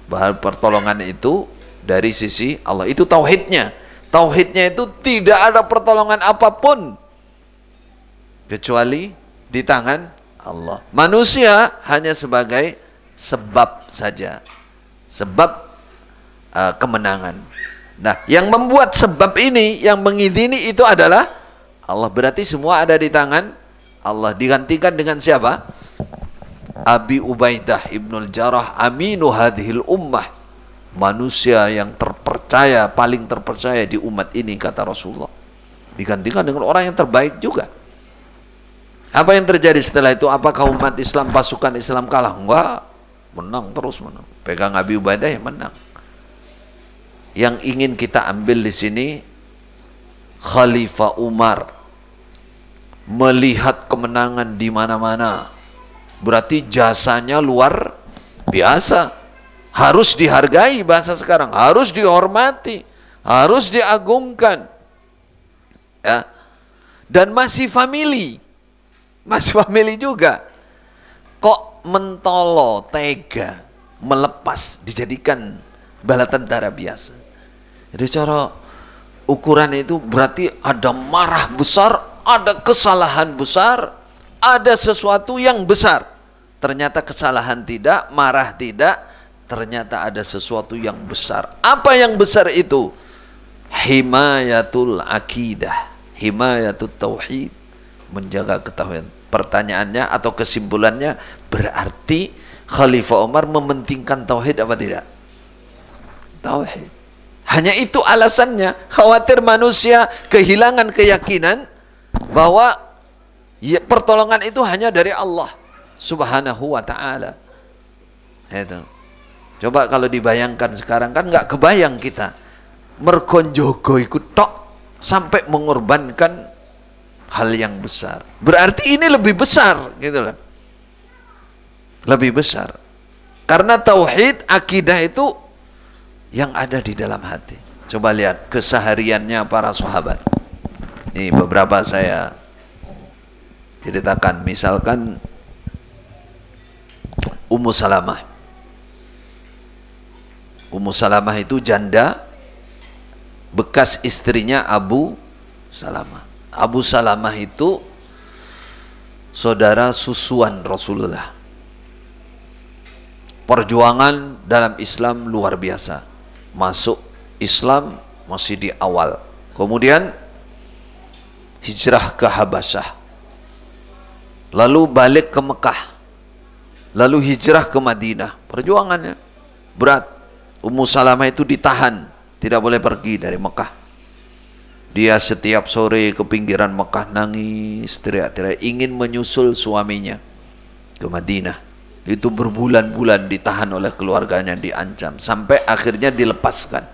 Bahwa pertolongan itu dari sisi Allah. Itu tauhidnya. Tauhidnya itu tidak ada pertolongan apapun kecuali di tangan Allah. Manusia hanya sebagai sebab saja. Sebab kemenangan. Nah, yang membuat sebab ini, yang mengidini itu adalah Allah. Berarti semua ada di tangan Allah. Digantikan dengan siapa? Abi Ubaidah Ibnul Jarrah, aminu hadhil ummah, manusia yang terpercaya, paling terpercaya di umat ini, kata Rasulullah. Digantikan dengan orang yang terbaik juga. Apa yang terjadi setelah itu? Apakah umat Islam, pasukan Islam kalah? Enggak, menang, terus menang. Pegang Abi Ubaidah yang menang. Yang ingin kita ambil di sini, Khalifah Umar melihat kemenangan di mana-mana. Berarti jasanya luar biasa. Harus dihargai, bahasa sekarang. Harus dihormati. Harus diagungkan. Ya. Dan masih family. Masih family juga. Kok mentolo, tega, melepas, dijadikan bala tentara biasa. Jadi cara ukuran itu berarti ada marah besar, ada kesalahan besar, ada sesuatu yang besar. Ternyata kesalahan tidak, marah tidak, ternyata ada sesuatu yang besar. Apa yang besar itu? Himayatul akidah, himayatul tauhid, menjaga ketahuan. Pertanyaannya atau kesimpulannya, berarti Khalifah Umar mementingkan tauhid apa tidak? Tauhid. Hanya itu alasannya, khawatir manusia kehilangan keyakinan bahwa ya, pertolongan itu hanya dari Allah Subhanahu wa ta'ala. Itu. Coba kalau dibayangkan sekarang, kan nggak kebayang kita merkonjogo ikut tok sampai mengorbankan hal yang besar. Berarti ini lebih besar, gitu loh. Lebih besar. Karena tauhid, akidah itu yang ada di dalam hati. Coba lihat kesehariannya para sahabat. Ini beberapa saya ceritakan. Misalkan Ummu Salamah. Ummu Salamah itu janda bekas istrinya Abu Salamah. Abu Salamah itu saudara susuan Rasulullah. Perjuangan dalam Islam luar biasa. Masuk Islam masih di awal. Kemudian hijrah ke Habasyah. Lalu balik ke Mekah. Lalu hijrah ke Madinah. Perjuangannya berat. Ummu Salamah itu ditahan, tidak boleh pergi dari Mekah. Dia setiap sore ke pinggiran Mekah nangis, teriak-teriak, ingin menyusul suaminya ke Madinah. Itu berbulan-bulan ditahan oleh keluarganya, diancam, sampai akhirnya dilepaskan.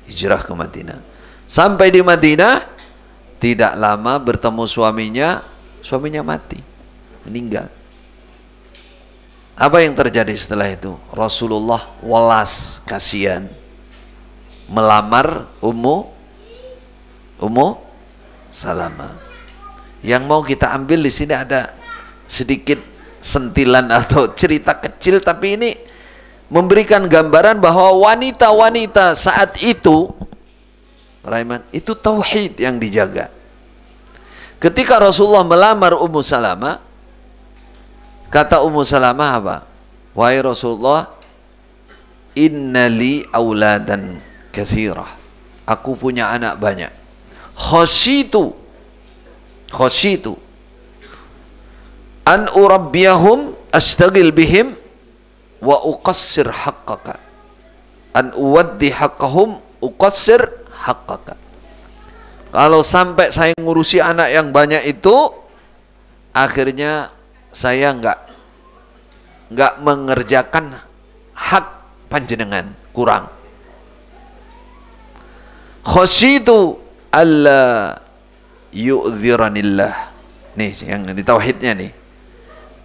Hijrah ke Madinah. Sampai di Madinah, tidak lama bertemu suaminya, suaminya mati, meninggal. Apa yang terjadi setelah itu? Rasulullah welas kasihan, melamar Ummu Salamah. Yang mau kita ambil di sini ada sedikit sentilan atau cerita kecil, tapi ini memberikan gambaran bahwa wanita-wanita saat itu, Raiman, itu tauhid yang dijaga. Ketika Rasulullah melamar Ummu Salamah, kata Ummu Salamah apa? Wahai Rasulullah, innali auladan katsirah. Aku punya anak banyak. Khasyitu an urabbiyahum astagil bihim wa uqassir haqqaka an uwaddi haqqahum uqassir haqqaka. Kalau sampai saya ngurusi anak yang banyak itu, akhirnya saya nggak mengerjakan hak panjenengan, kurang. Khasyitu alla yu'dziranillah. Nih yang di tauhidnya nih.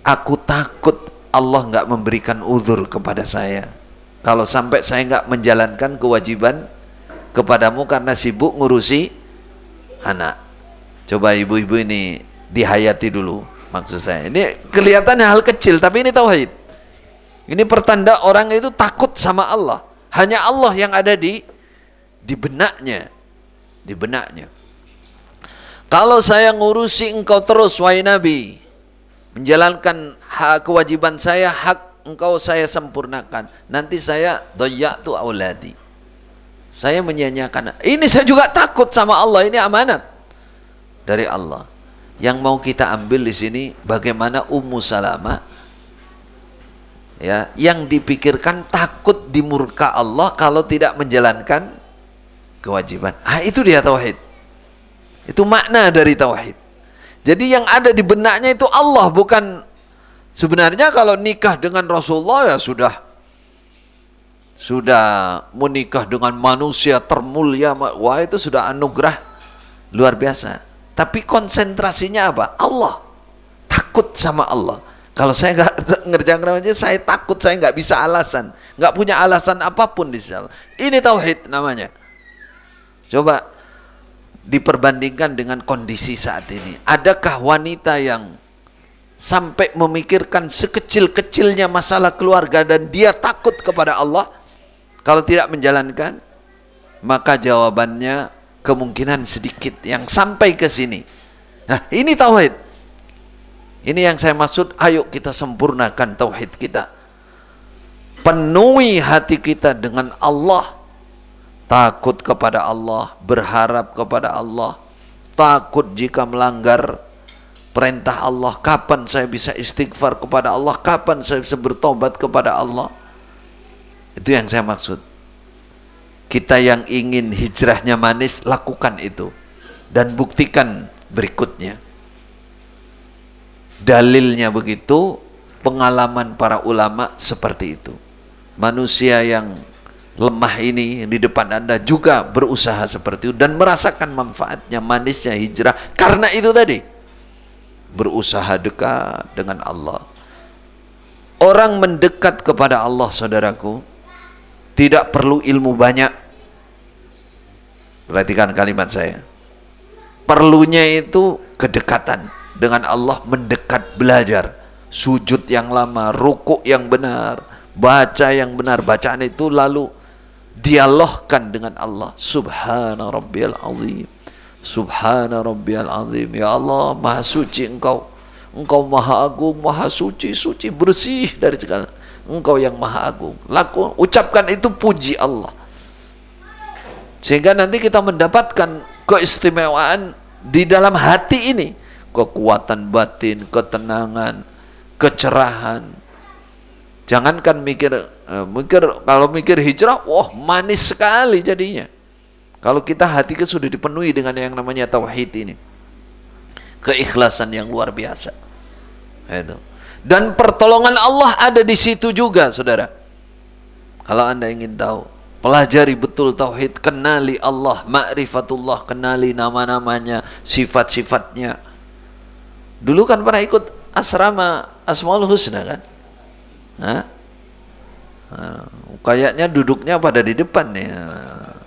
Aku takut Allah nggak memberikan uzur kepada saya kalau sampai saya nggak menjalankan kewajiban kepadamu karena sibuk ngurusi anak. Coba ibu-ibu ini dihayati dulu, maksud saya. Ini kelihatannya hal kecil, tapi ini tauhid. Ini pertanda orang itu takut sama Allah. Hanya Allah yang ada di benaknya. Di benaknya. Kalau saya ngurusi engkau terus, wahai Nabi, menjalankan kewajiban saya, hak engkau saya sempurnakan, nanti saya dhayya'tu auladi, saya menyia-nyiakan. Ini saya juga takut sama Allah, ini amanat dari Allah. Yang mau kita ambil di sini bagaimana Ummu Salamah, ya, yang dipikirkan takut dimurka Allah kalau tidak menjalankan kewajiban. Itu dia tauhid. Itu makna dari tauhid. Jadi yang ada di benaknya itu Allah, bukan. Sebenarnya kalau nikah dengan Rasulullah ya sudah menikah dengan manusia termulia, wah itu sudah anugerah luar biasa. Tapi konsentrasinya apa? Allah. Takut sama Allah. Kalau saya nggak ngerjakan aja, saya takut, saya nggak bisa alasan, nggak punya alasan apapun di sana. Ini tauhid namanya. Coba diperbandingkan dengan kondisi saat ini. Adakah wanita yang sampai memikirkan sekecil-kecilnya masalah keluarga dan dia takut kepada Allah kalau tidak menjalankan? Maka jawabannya kemungkinan sedikit yang sampai ke sini. Nah, ini tauhid. Ini yang saya maksud, ayo kita sempurnakan tauhid kita. Penuhi hati kita dengan Allah. Takut kepada Allah, berharap kepada Allah, takut jika melanggar perintah Allah. Kapan saya bisa istighfar kepada Allah? Kapan saya bisa bertobat kepada Allah? Itu yang saya maksud. Kita yang ingin hijrahnya manis, lakukan itu dan buktikan berikutnya. Dalilnya begitu, pengalaman para ulama seperti itu. Manusia yang lemah ini di depan Anda juga berusaha seperti itu dan merasakan manfaatnya, manisnya hijrah. Karena itu tadi, berusaha dekat dengan Allah. Orang mendekat kepada Allah, saudaraku, tidak perlu ilmu banyak. Perhatikan kalimat saya. Perlunya itu kedekatan dengan Allah, mendekat, belajar, sujud yang lama, rukuk yang benar, baca yang benar, bacaan itu, lalu dialogkan dengan Allah. Subhana rabbiyal azim, subhana rabbiyal azim. Ya Allah, maha suci engkau, engkau maha agung, maha suci, suci, bersih dari segala, engkau yang maha agung. Ucapkan itu, puji Allah, sehingga nanti kita mendapatkan keistimewaan di dalam hati ini, kekuatan batin, ketenangan, kecerahan. Jangankan mikir kalau mikir hijrah, wah manis sekali jadinya. Kalau kita hati kita sudah dipenuhi dengan yang namanya tauhid ini, keikhlasan yang luar biasa. Itu. Dan pertolongan Allah ada di situ juga, saudara. Kalau Anda ingin tahu, pelajari betul tauhid, kenali Allah, ma'rifatullah, kenali nama-namanya, sifat-sifatnya. Dulu kan pernah ikut asrama Asmaul Husna kan? Kayaknya duduknya pada di depan nih.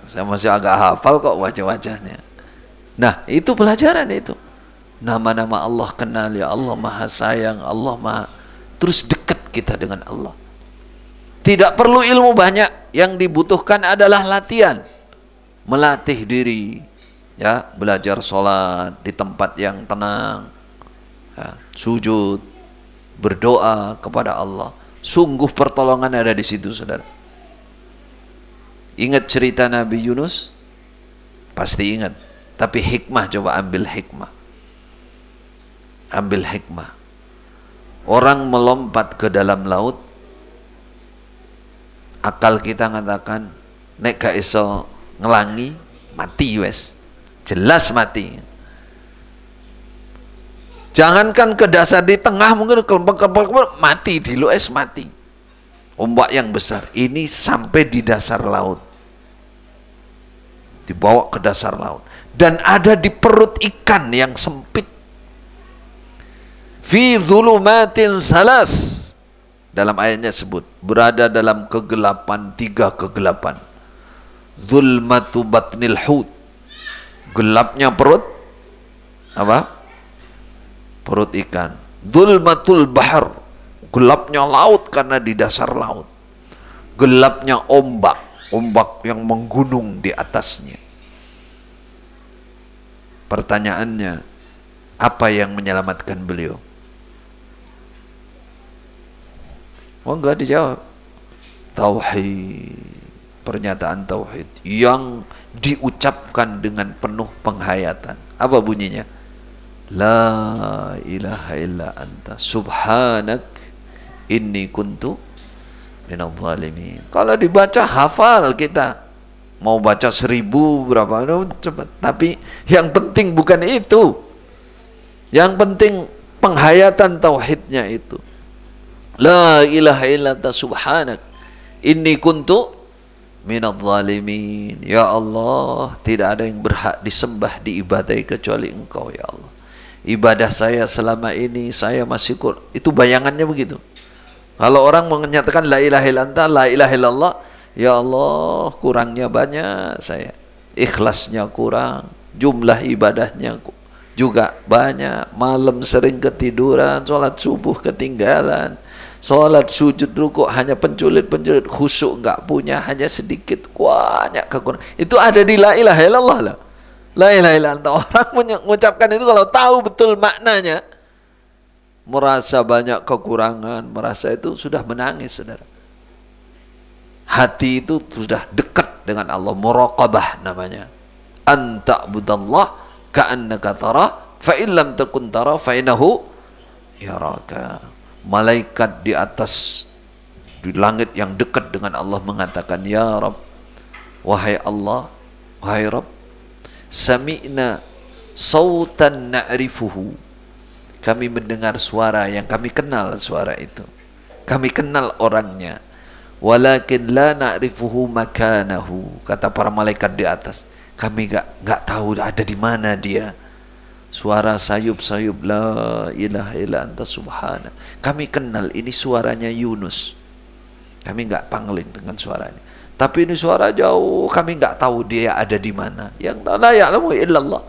Saya masih agak hafal kok wajah-wajahnya. Nah, itu pelajaran itu. Nama-nama Allah, kenali Allah maha sayang, Allah maha. Terus dekat kita dengan Allah. Tidak perlu ilmu banyak, yang dibutuhkan adalah latihan. Melatih diri, ya, belajar sholat di tempat yang tenang, ya, sujud, berdoa kepada Allah. Sungguh pertolongan ada di situ, saudara. Ingat cerita Nabi Yunus? Pasti ingat. Tapi hikmah, coba ambil hikmah. Ambil hikmah. Orang melompat ke dalam laut, akal kita mengatakan, nek gak iso ngelangi, mati wes. Jelas mati. Jangankan ke dasar, di tengah mungkin kelompok mati, di lues mati. Ombak yang besar ini sampai di dasar laut, dibawa ke dasar laut, dan ada di perut ikan yang sempit. Fi dzulumatin salas, dalam ayatnya sebut berada dalam kegelapan, 3 kegelapan. Zulmatu batnil hut, gelapnya perut apa? Perut ikan. Zulmatul bahar, gelapnya laut karena di dasar laut. Gelapnya ombak, ombak yang menggunung di atasnya. Pertanyaannya, apa yang menyelamatkan beliau? Oh, enggak dijawab. Tauhid, pernyataan tauhid yang diucapkan dengan penuh penghayatan. Apa bunyinya? La ilaha illa anta subhanak inni kuntu minadh dhalimin. Kalau dibaca hafal kita, mau baca 1000 berapa cepat. Tapi yang penting bukan itu. Yang penting penghayatan tauhidnya itu. La ilaha illa anta subhanak inni kuntu minadh dhalimin. Ya Allah, tidak ada yang berhak disembah, diibadahi kecuali Engkau ya Allah. Ibadah saya selama ini saya masih itu bayangannya begitu. Kalau orang menyatakan la ilaha illallah, la ilaha illallah, ya Allah kurangnya banyak saya, ikhlasnya kurang, jumlah ibadahnya juga banyak, malam sering ketiduran, sholat subuh ketinggalan, sholat sujud rukuk hanya penculit-penculit, khusyuk enggak punya, hanya sedikit, banyak kekurangan. Itu ada di la ilaha illallah lah. La ilaha illallah. Orang mengucapkan itu kalau tahu betul maknanya, merasa banyak kekurangan, merasa itu sudah menangis, saudara. Hati itu sudah dekat dengan Allah, muraqabah namanya. Anta budallah ka'annaka tara, fa in lam takun tara fa innahu yaraka. Malaikat di atas, di langit yang dekat dengan Allah mengatakan, ya Rabb, wahai Allah, wahai Rabb, sami'na sautan na'rifuhu, kami mendengar suara yang kami kenal, suara itu kami kenal orangnya, walakin la na'rifuhu makanahu, kata para malaikat di atas, kami enggak tahu ada di mana dia. Suara sayup-sayup, la ilaha illa anta subhana, kami kenal ini suaranya Yunus, kami enggak pangling dengan suaranya, tapi ini suara jauh, kami enggak tahu dia ada di mana. Yang la ya'lamu illallah.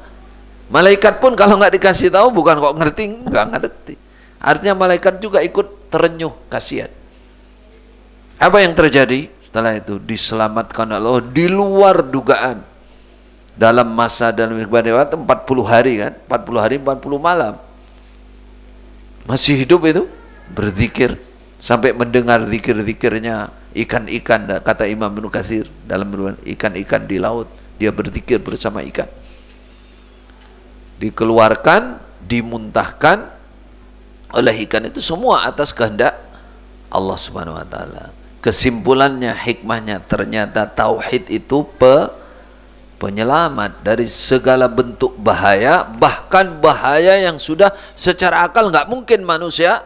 Malaikat pun kalau enggak dikasih tahu, bukan kok ngerti, enggak ngerti. Artinya malaikat juga ikut terenyuh kasihan. Apa yang terjadi setelah itu? Diselamatkan Allah di luar dugaan. Dalam masa dalam ibadah 40 hari kan, 40 hari 40 malam. Masih hidup itu, berzikir sampai mendengar zikir-zikirnya ikan-ikan, kata Imam Ibnu Katsir dalam ikan-ikan di laut, dia berzikir bersama ikan. Dikeluarkan, dimuntahkan oleh ikan itu semua atas kehendak Allah Subhanahu wa taala. Kesimpulannya, hikmahnya, ternyata tauhid itu penyelamat dari segala bentuk bahaya, bahkan bahaya yang sudah secara akal nggak mungkin manusia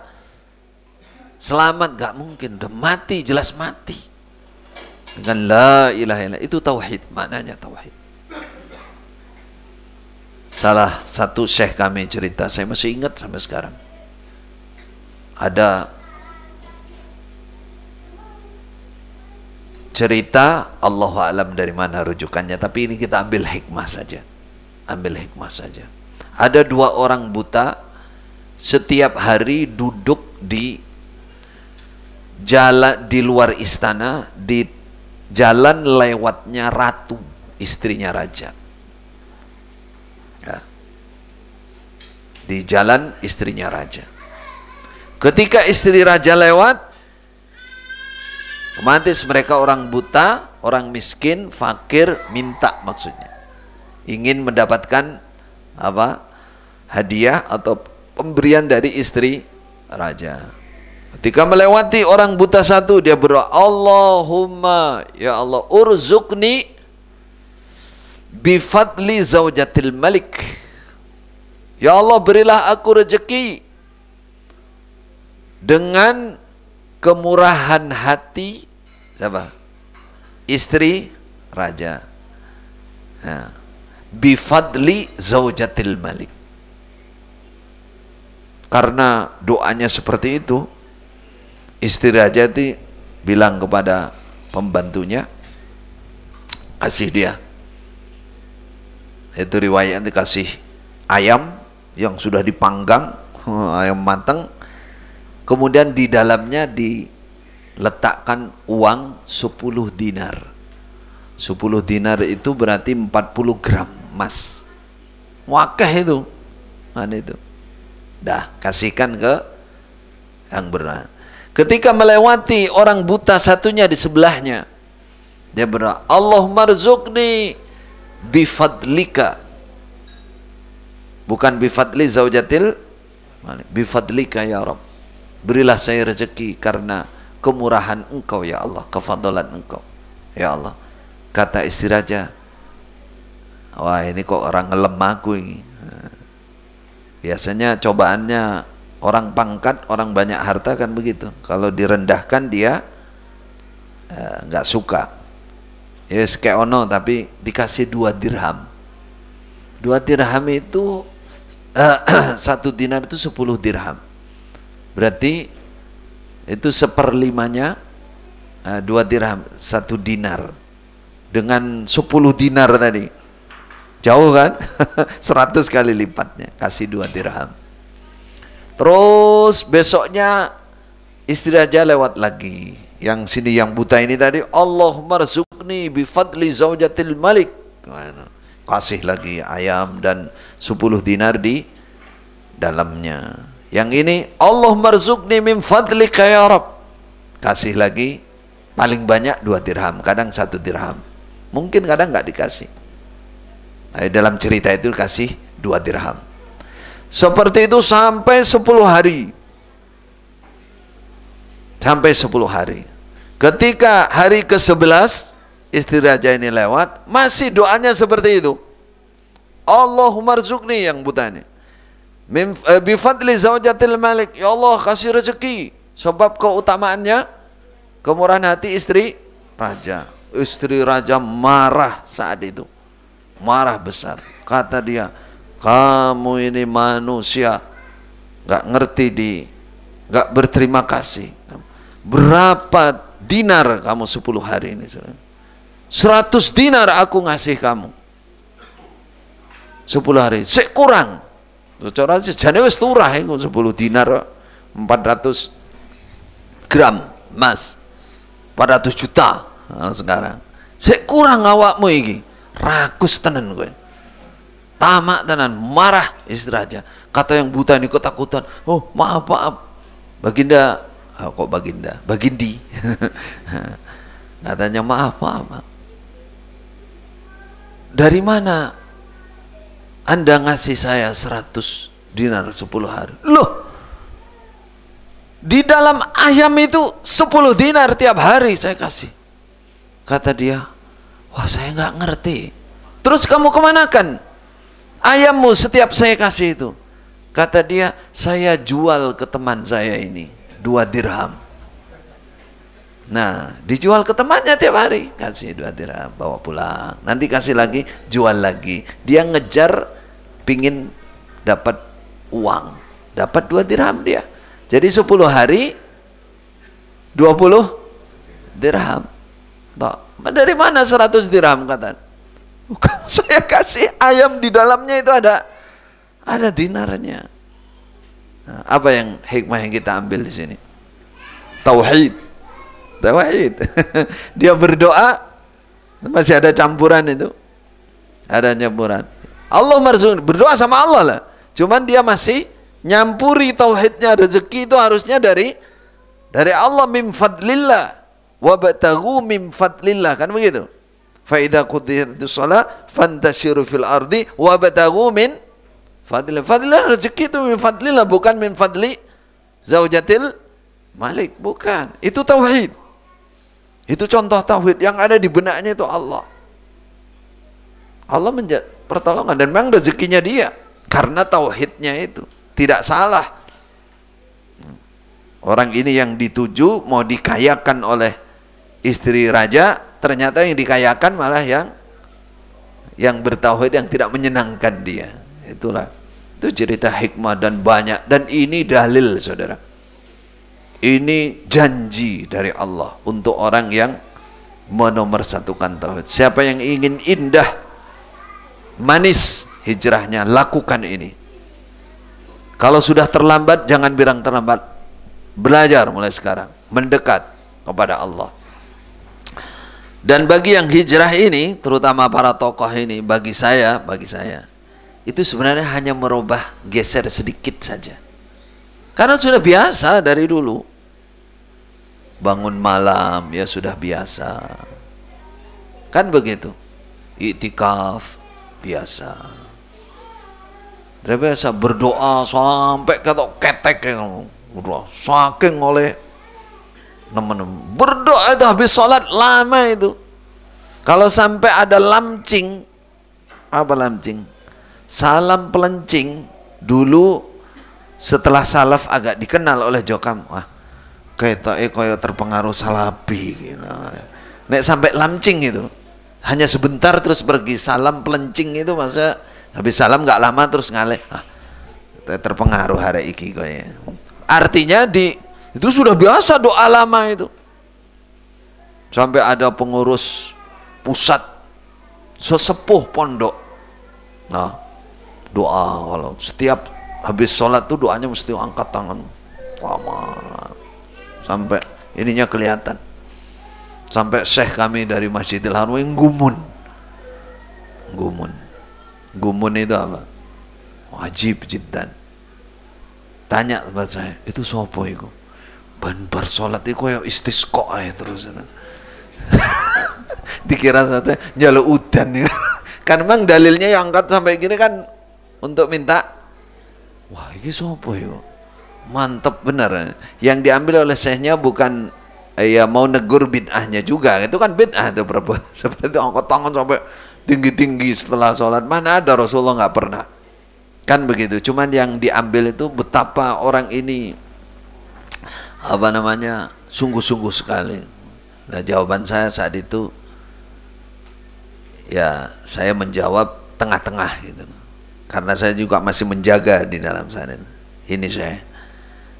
selamat, nggak mungkin, udah mati, jelas mati. Dengan la ilaha illallah, itu tauhid, maknanya tauhid. Salah satu syekh kami cerita, saya masih ingat sampai sekarang. Ada cerita, Allahu a'lam dari mana rujukannya, tapi ini kita ambil hikmah saja. Ambil hikmah saja. Ada 2 orang buta setiap hari duduk di jalan di luar istana, di jalan lewatnya ratu, istrinya raja. Ya. Di jalan istrinya raja. Ketika istri raja lewat, otomatis mereka orang buta, orang miskin, fakir, minta maksudnya. Ingin mendapatkan apa? Hadiah atau pemberian dari istri raja. Ketika melewati orang buta satu, dia berdoa, Allahumma, ya Allah, urzuqni bifadli zaujatil malik. Ya Allah, berilah aku rezeki dengan kemurahan hati siapa? Istri raja. Nah, bifadli zaujatil malik. Karena doanya seperti itu, istri raja itu bilang kepada pembantunya, kasih dia, itu riwayat, dikasih ayam yang sudah dipanggang, ayam matang, kemudian di dalamnya diletakkan uang 10 dinar. 10 dinar itu berarti 40 gram emas. Wakah itu. Mana itu? Dah, kasihkan ke yang benar. Ketika melewati orang buta satunya di sebelahnya, dia berdoa, Allahumma rzuqni bifadlika. Bukan bifadli zaujatil, bifadlika ya Rabb. Berilah saya rezeki karena kemurahan engkau ya Allah, kefadalan engkau ya Allah. Kata istri raja, wah ini kok orang ngelem aku ini. Biasanya cobaannya orang pangkat, orang banyak harta kan begitu. Kalau direndahkan dia nggak suka. Ya kayak ono, tapi dikasih 2 dirham. 2 dirham itu 1 dinar itu 10 dirham. Berarti itu 1/5-nya 2 dirham, 1 dinar. Dengan 10 dinar tadi. Jauh kan? 100 kali lipatnya. Kasih 2 dirham. Terus besoknya istri raja lewat lagi. Yang sini yang buta ini tadi, Allahumma rzuqni bifadli zaujatil malik. Kasih lagi ayam dan 10 dinar di dalamnya. Yang ini, Allahumma rzuqni min fadlika ya Rabb. Kasih lagi, paling banyak 2 dirham, kadang 1 dirham. Mungkin kadang nggak dikasih. Nah, dalam cerita itu kasih 2 dirham. Seperti itu sampai 10 hari. Sampai 10 hari. Ketika hari ke-11 istri raja ini lewat, masih doanya seperti itu. Allahumma rzuqni, yang buta ini, bifadli zaujatil malik. Ya Allah, kasih rezeki. Sebab keutamaannya kemurahan hati istri raja. Istri raja marah saat itu. Marah besar. Kata dia, kamu ini manusia nggak ngerti nggak berterima kasih. Berapa dinar kamu 10 hari ini? 100 dinar aku ngasih kamu 10 hari. Sik kurang. Cara jane wis turah iku 10 dinar 400 gram emas. 400 juta sekarang. Sik kurang awakmu iki. Rakus tenan kowe. Tamak tenan, marah istri raja. Kata yang buta ini ketakutan. Oh, maaf, maaf. Baginda, kok baginda? Bagindi. Katanya maaf, maaf, maaf. Dari mana Anda ngasih saya 100 dinar 10 hari? Loh, di dalam ayam itu 10 dinar tiap hari saya kasih. Kata dia, wah saya nggak ngerti. Terus kamu kemanakan ayammu setiap saya kasih itu? Kata dia, saya jual ke teman saya ini 2 dirham. Nah, dijual ke temannya tiap hari, kasih 2 dirham, bawa pulang. Nanti kasih lagi, jual lagi. Dia ngejar pingin dapat uang, dapat 2 dirham dia. Jadi 10 hari 20 dirham. Dari mana 100 dirham kata? Saya kasih ayam, di dalamnya itu ada dinarnya. Nah, apa yang hikmah yang kita ambil di sini? Tauhid. Tauhid. Dia berdoa masih ada campuran itu. Ada campuran. Allah marzuqni, berdoa sama Allah lah. Cuman dia masih nyampuri tauhidnya. Rezeki itu harusnya dari Allah, min fadlillah. Wabtaghu min fadlillah, kan begitu? Fa idza qudiyatis shalah fantashiru fil ardi wabtaghu min fadlillah. Fadlillah, rezeki itu min fadlillah, bukan min fadli zaujatil malik, bukan. Itu tauhid. Itu contoh tauhid yang ada di benaknya itu Allah. Allah pertolongan, dan memang rezekinya dia karena tauhidnya itu. Tidak salah. Orang ini yang dituju mau dikayakan oleh istri raja, ternyata yang dikayakan malah yang bertauhid, yang tidak menyenangkan dia. Itulah, itu cerita hikmah dan banyak, dan ini dalil, saudara. Ini janji dari Allah untuk orang yang menomorsatukan tauhid. Siapa yang ingin indah, manis hijrahnya, lakukan ini. Kalau sudah terlambat, jangan bilang terlambat. Belajar mulai sekarang, mendekat kepada Allah. Dan bagi yang hijrah ini, terutama para tokoh ini, bagi saya, itu sebenarnya hanya merubah, geser sedikit saja. Karena sudah biasa dari dulu. Bangun malam, ya sudah biasa. Kan begitu. Iktikaf, biasa. Sudah biasa berdoa sampai ketok ketek. Saking oleh teman-teman berdoa itu habis sholat lama itu. Kalau sampai ada lamcing, apa lamcing? Salam pelencing dulu setelah salaf agak dikenal oleh Jokam. Wah, kayak terpengaruh salapi gitu. Nek sampai lamcing itu hanya sebentar terus pergi. Salam pelencing itu masa habis salam nggak lama terus ngaleh. Terpengaruh hari iki kaya. Artinya itu sudah biasa doa lama itu. Sampai ada pengurus pusat sesepuh pondok. Nah, doa kalau setiap habis sholat tuh doanya mesti angkat tangan lama. Sampai ininya kelihatan. Sampai syekh kami dari Masjidil Haram yang gumun. Gumun itu apa? Wajib jiddan. Tanya buat saya, itu sopo itu? Bar sholat itu kayak istisqa aja terus. Dikira saya njaluk udan ya. Kan memang dalilnya yang angkat sampai gini kan untuk minta. Wah, ini sopo itu? Mantep benar. Yang diambil oleh syekhnya bukan ya mau negur bid'ahnya juga. Itu kan bid'ah itu berapa? Seperti itu angkat tangan sampai tinggi-tinggi setelah sholat. Mana ada, Rasulullah nggak pernah. Kan begitu. Cuman yang diambil itu betapa orang ini sungguh-sungguh sekali. Nah, jawaban saya saat itu ya saya menjawab tengah-tengah gitu. Karena saya juga masih menjaga di dalam sana. Ini saya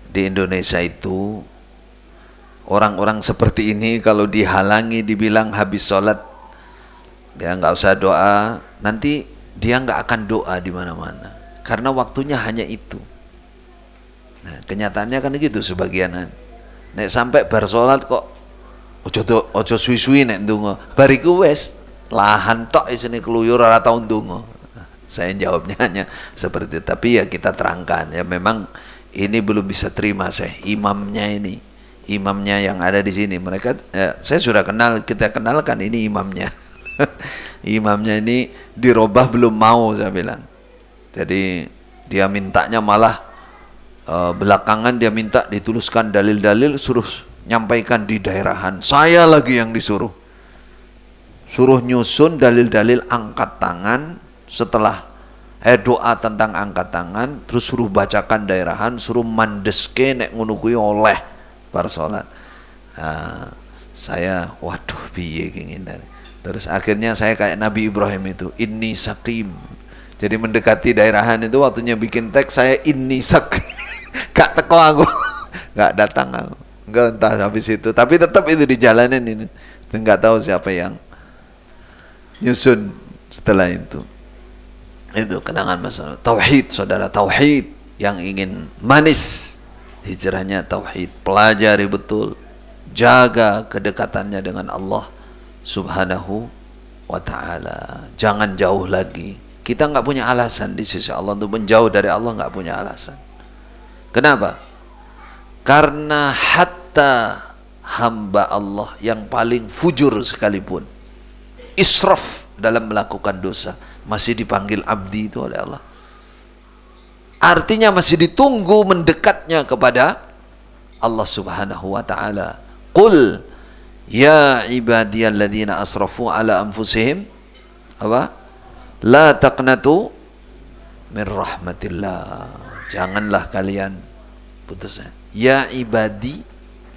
di Indonesia itu orang-orang seperti ini kalau dihalangi dibilang habis sholat dia nggak usah doa, nanti dia nggak akan doa di mana-mana. Karena waktunya hanya itu. Nah, kenyataannya kan gitu sebagian. Nek sampai bar salat kok ojo suwi-suwi nek ndonga. Bariku wis lahan tok isine keluyur ora tau ndonga. Saya jawabnya hanya seperti itu. Tapi ya kita terangkan ya, memang ini belum bisa terima saya. Imamnya yang ada di sini. Mereka saya sudah kenal, kita kenalkan ini imamnya. Imamnya ini dirubah belum mau, saya bilang. Jadi dia mintanya malah belakangan dia minta dituliskan dalil-dalil, suruh nyampaikan di daerahan. Saya lagi yang disuruh. Suruh nyusun dalil-dalil angkat tangan setelah doa tentang angkat tangan, terus suruh bacakan daerahan, suruh mandeske nek ngono kuwi oleh bar salat. Saya waduh piye kengin. Terus akhirnya saya kayak Nabi Ibrahim itu, inni sakim. Jadi mendekati daerahan itu waktunya bikin teks saya ini gak teko aku, gak datang aku, enggak entah habis itu. Tapi tetap itu dijalanin ini. Enggak tahu siapa yang nyusun setelah itu. Itu kenangan masalah tauhid, saudara, tauhid yang ingin manis hijrahnya tauhid. Pelajari betul, jaga kedekatannya dengan Allah Subhanahu wa ta'ala. Jangan jauh lagi. Kita nggak punya alasan di sisi Allah untuk menjauh dari Allah, nggak punya alasan. Kenapa? Karena hatta hamba Allah yang paling fujur sekalipun, israf dalam melakukan dosa, masih dipanggil abdi itu oleh Allah. Artinya masih ditunggu mendekatnya kepada Allah Subhanahu wa ta'ala. Qul ya ibadiyalladzina asrafu ala anfusihim apa? La taqnatu min rahmatillah. Janganlah kalian putus. Ya ibadi,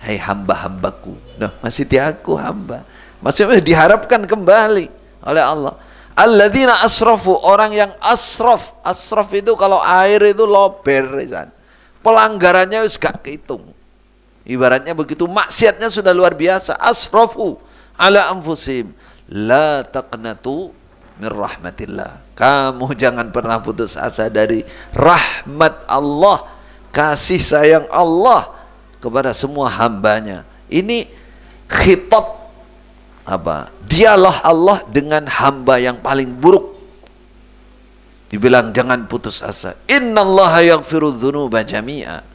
hai hamba-hambaku. Nah, masih aku hamba. Maksudnya diharapkan kembali oleh Allah. Alladzina asrafu, orang yang asraf. Asraf itu kalau air itu lober, pelanggarannya wis gak kehitung. Ibaratnya begitu, maksiatnya sudah luar biasa. Asrafu ala anfusihim. La taqnatu min rahmatillah. Kamu jangan pernah putus asa dari rahmat Allah, kasih sayang Allah kepada semua hambanya. Ini khitab apa? Dialah Allah dengan hamba yang paling buruk. Dibilang jangan putus asa. Innallaha yaghfiru dzunuba jami'a.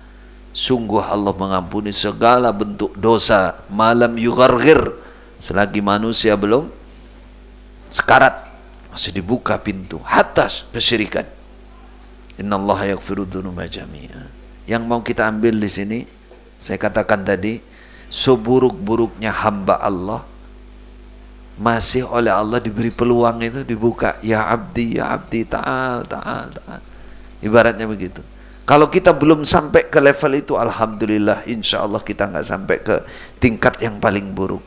Sungguh Allah mengampuni segala bentuk dosa malam yugharghir, selagi manusia belum sekarat, masih dibuka pintu atas kesyirikan. Innallaha yaghfiru dzunuba jami'a. Yang mau kita ambil di sini, saya katakan tadi, seburuk-buruknya hamba Allah masih oleh Allah diberi peluang itu, dibuka. Ya abdi ta'al. Ibaratnya begitu. Kalau kita belum sampai ke level itu, alhamdulillah, insya Allah kita nggak sampai ke tingkat yang paling buruk.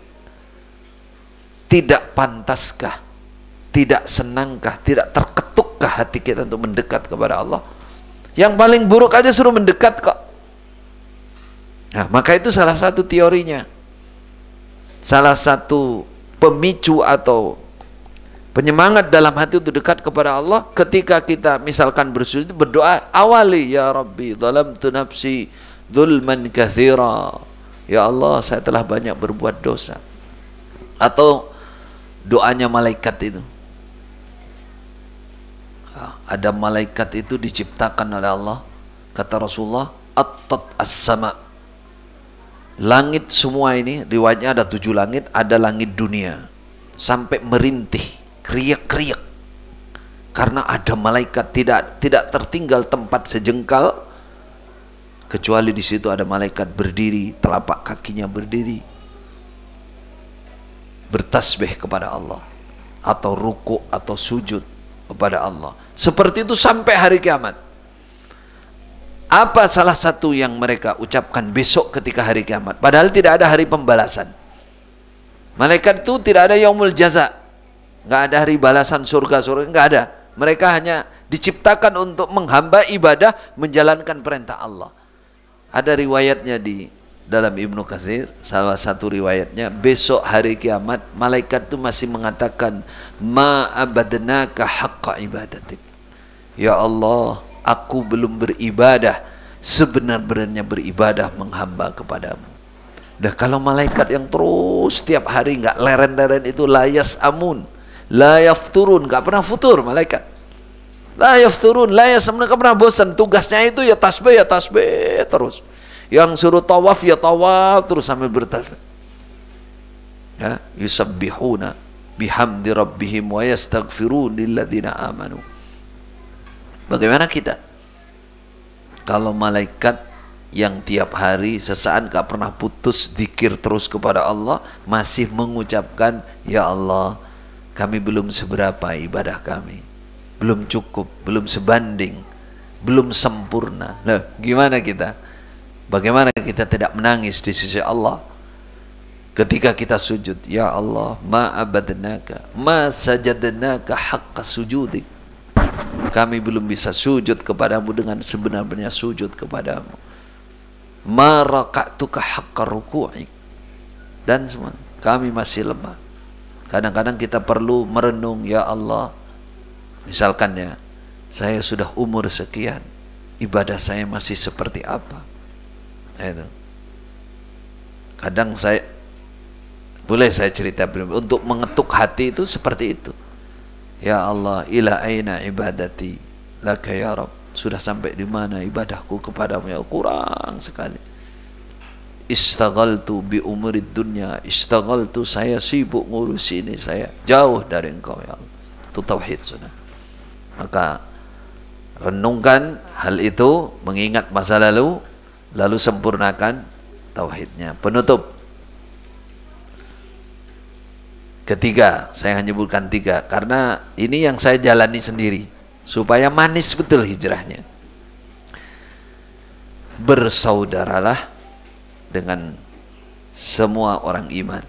Tidak pantaskah, tidak senangkah, tidak terketukkah hati kita untuk mendekat kepada Allah? Yang paling buruk aja suruh mendekat kok. Nah, maka itu salah satu teorinya, salah satu pemicu atau penyemangat dalam hati untuk dekat kepada Allah. Ketika kita misalkan bersujud, berdoa, awali ya Rabbi zalamtu nafsi dzulman katsira. Ya Allah, saya telah banyak berbuat dosa. Atau doanya malaikat itu, ada malaikat itu diciptakan oleh Allah, kata Rasulullah, attat as-sama, langit semua ini, riwayatnya ada 7 langit, ada langit dunia, sampai merintih, kriak-kriak, karena ada malaikat. Tidak tertinggal tempat sejengkal kecuali di situ ada malaikat berdiri, telapak kakinya berdiri, bertasbih kepada Allah, atau ruku atau sujud kepada Allah. Seperti itu sampai hari kiamat. Apa salah satu yang mereka ucapkan besok ketika hari kiamat? Padahal tidak ada hari pembalasan. Malaikat itu tidak ada yaumul jaza, nggak ada hari balasan surga, nggak ada. Mereka hanya diciptakan untuk menghamba ibadah, menjalankan perintah Allah. Ada riwayatnya di dalam Ibnu Katsir, salah satu riwayatnya, besok hari kiamat malaikat itu masih mengatakan, ma abadnaka haqqa ibadatik. Ya Allah, aku belum beribadah sebenar-benarnya beribadah menghamba kepadamu. Dah kalau malaikat yang terus setiap hari nggak leren-leren itu, layas amun, la yafturun, nggak pernah futur malaikat. La yafturun, la yasmun, nggak pernah bosan. Tugasnya itu ya tasbih terus. Yang suruh tawaf ya tawaf terus sambil bertasbih. Ya, yusabbihuna bihamdi rabbihim wa yastaghfirun lilladzina amanu. Bagaimana kita? Kalau malaikat yang tiap hari sesaat gak pernah putus zikir terus kepada Allah, masih mengucapkan, ya Allah, kami belum seberapa ibadah kami, belum cukup, belum sebanding, belum sempurna. Nah, gimana kita? Bagaimana kita tidak menangis di sisi Allah ketika kita sujud? Ya Allah, ma abadnaka, ma sajadnaka haqqa sujudik. Kami belum bisa sujud kepadamu dengan sebenar-benarnya sujud kepadamu. Ma raka'tuka haqqa ruku'ik. Dan semua kami masih lemah. Kadang-kadang kita perlu merenung, ya Allah, misalkan ya, saya sudah umur sekian, ibadah saya masih seperti apa? Itu. Kadang saya, boleh saya cerita untuk mengetuk hati itu seperti itu. Ya Allah, ila aina ibadati laka ya Rabb. Sudah sampai di mana ibadahku kepadamu ya? Kurang sekali. Istaghaltu bi umurid dunya, istaghaltu, saya sibuk ngurus ini, saya jauh dari engkau ya Allah. Itu tauhid sudah. Maka renungkan hal itu, mengingat masa lalu, lalu sempurnakan tauhidnya. Penutup, Ketiga, saya hanya menyebutkan 3 karena ini yang saya jalani sendiri supaya manis betul hijrahnya. Bersaudaralah dengan semua orang iman.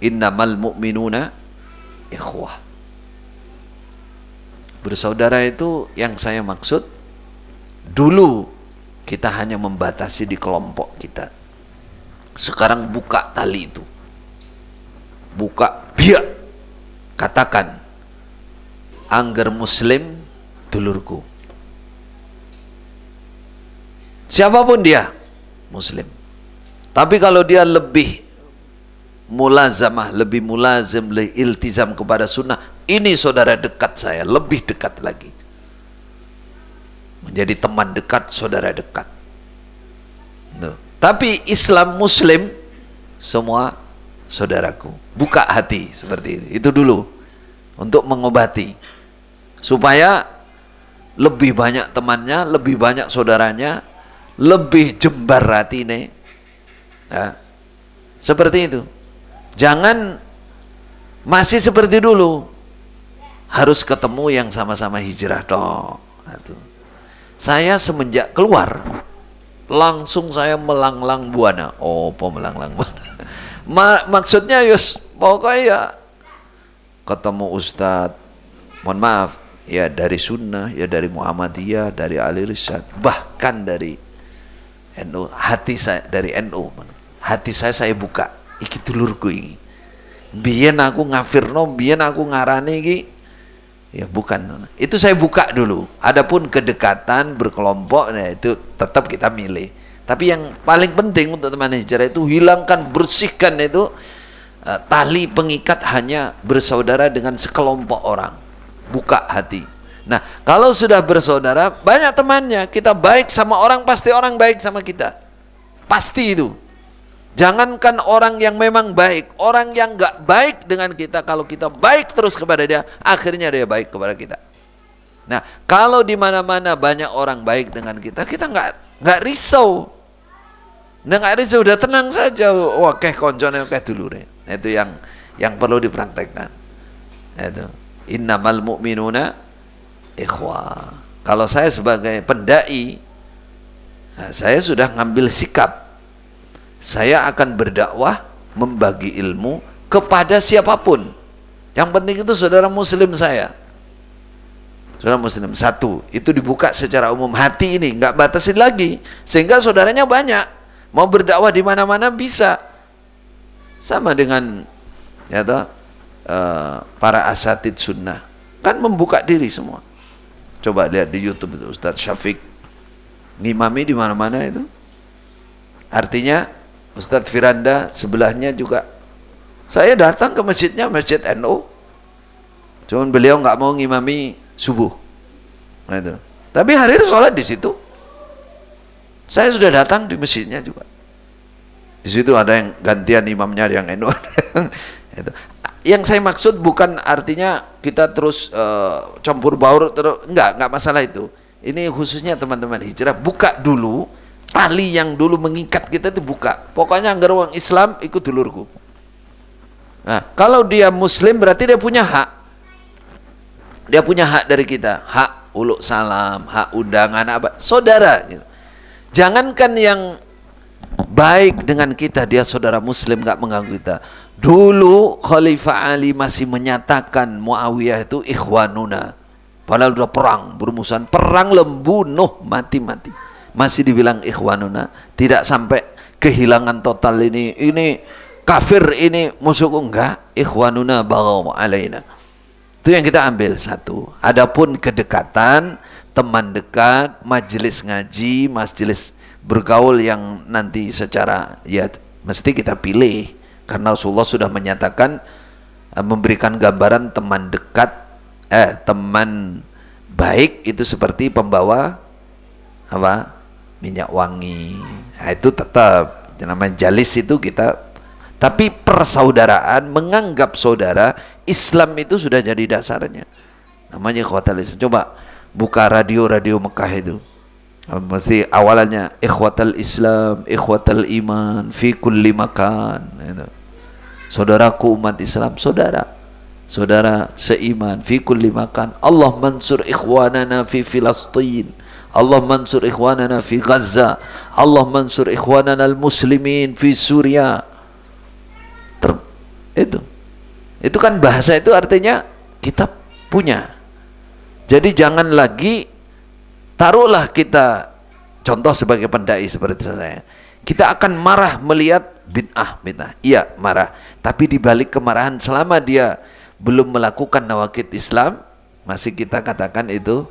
Innamal mu'minuna ikhwah. Bersaudara itu yang saya maksud, dulu kita hanya membatasi di kelompok kita. Sekarang buka tali itu, buka biak, katakan angger muslim dulurku, siapapun dia muslim. Tapi kalau dia lebih mulazamah, lebih mulazim, lebih iltizam kepada sunnah, ini saudara dekat saya, lebih dekat lagi, menjadi teman dekat, saudara dekat. Tuh. Tapi Islam Muslim semua saudaraku. Buka hati seperti itu dulu untuk mengobati supaya lebih banyak temannya, lebih banyak saudaranya, lebih jembar hati ini. Ya. Seperti itu. Jangan masih seperti dulu. Harus ketemu yang sama-sama hijrah dong. Saya semenjak keluar langsung saya melanglang buana. Oh, melanglang buana. Maksudnya yus pokoknya ya ketemu ustadz, mohon maaf ya, dari sunnah, ya dari Muhammadiyah, dari Ali Rishad, bahkan dari NU. Hati saya dari NU, hati saya buka. Iki dulurku ini. Biyen aku ngafirno, biyen aku ngarani iki. Ya bukan, itu saya buka dulu. Adapun kedekatan berkelompok, nah itu tetap kita milih. Tapi yang paling penting untuk teman hijrah itu hilangkan, bersihkan itu tali pengikat hanya bersaudara dengan sekelompok orang. Buka hati. Nah, kalau sudah bersaudara, banyak temannya. Kita baik sama orang, pasti orang baik sama kita. Pasti itu. Jangankan orang yang memang baik, orang yang nggak baik dengan kita, kalau kita baik terus kepada dia, akhirnya dia baik kepada kita. Nah, kalau di mana-mana banyak orang baik dengan kita, kita nggak risau. Nah, nggak risau, udah tenang saja. Wah, koncone dulure. Nah, itu yang perlu dipraktekkan. Itu innamal mu'minuna ikhwah. Kalau saya sebagai pendai, nah, saya sudah ngambil sikap. Saya akan berdakwah, membagi ilmu kepada siapapun. Yang penting itu saudara muslim saya. Saudara muslim, satu, itu dibuka secara umum. Hati ini nggak batasin lagi, sehingga saudaranya banyak. Mau berdakwah di mana-mana bisa. Sama dengan ya toh, para asatid sunnah kan membuka diri semua. Coba lihat di YouTube itu Ustadz Syafiq ngimami di mana-mana itu. Artinya Ustadz Firanda sebelahnya juga. Saya datang ke masjidnya, masjid NU. Cuman beliau nggak mau ngimami subuh. Nah, itu. Tapi hari itu sholat di situ. Saya sudah datang di masjidnya juga. Di situ ada yang gantian imamnya yang NU. Itu. Yang saya maksud bukan artinya kita terus campur baur terus, enggak masalah itu. Ini khususnya teman-teman hijrah, buka dulu tali yang dulu mengikat kita itu, buka. Pokoknya anggar wong Islam ikut dulurku. Nah, kalau dia muslim berarti dia punya hak. Dia punya hak dari kita, hak uluk salam, hak undangan apa, saudara gitu. Jangankan yang baik dengan kita, dia saudara muslim nggak mengganggu kita. Dulu Khalifah Ali masih menyatakan Muawiyah itu ikhwanuna. Padahal udah perang, bermusuhan, perang lembunuh, mati-mati. Masih dibilang ikhwanuna, tidak sampai kehilangan total ini kafir, ini musuhku, enggak, ikhwanuna baghaw alaina. Itu yang kita ambil satu. Adapun kedekatan, teman dekat, majelis ngaji, majelis bergaul yang nanti secara ya mesti kita pilih, karena Rasulullah sudah menyatakan, memberikan gambaran teman dekat, teman baik itu seperti pembawa apa? Minyak wangi. Nah, itu tetap namanya jalis itu kita. Tapi persaudaraan, menganggap saudara, Islam itu sudah jadi dasarnya. Namanya khawatalis. Coba buka radio Mekah itu. Mesti awalannya ikhwatal Islam, ikhwatal iman fi kulli makan. Itu. Saudaraku umat Islam, saudara seiman fi kulli makan. Allah mansur ikhwanana fi Filastin, Allah mansur ikhwanana fi Gaza, Allah mansur ikhwanana al-muslimin fi Suria. Itu kan bahasa, itu artinya kita punya. Jadi jangan lagi, taruhlah kita contoh sebagai pendai seperti saya, kita akan marah melihat bid'ah. Iya, marah. Tapi di balik kemarahan, selama dia belum melakukan nawakid Islam, masih kita katakan itu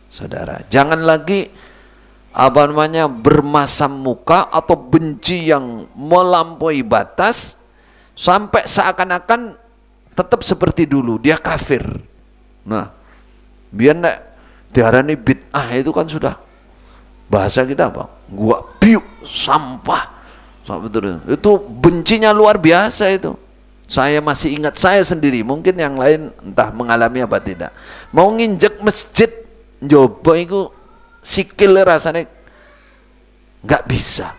saudara. Jangan lagi bermasam muka atau benci yang melampaui batas sampai seakan-akan tetap seperti dulu, dia kafir. Nah, biar nak diarani bid'ah itu kan sudah bahasa kita apa? Gua piuk, sampah. Betul. Itu bencinya luar biasa itu. Saya masih ingat saya sendiri, mungkin yang lain entah mengalami apa tidak. Mau nginjek masjid, nyoba itu sikil rasanya nggak bisa.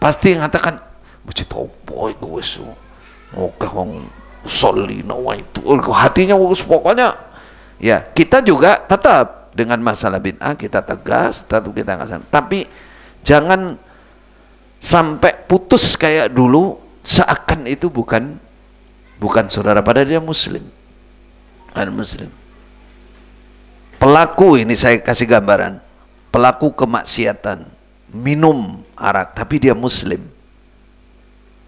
Pasti mengatakan masjid apa itu wis. Oke wong sholli nawaitu. Hatinya pokoknya ya, kita juga tetap dengan masalah bid'ah kita tegas, tetap kita nggak. Tapi jangan sampai putus kayak dulu, seakan itu bukan saudara, padahal dia muslim. Pelaku, ini saya kasih gambaran, pelaku kemaksiatan minum arak tapi dia muslim.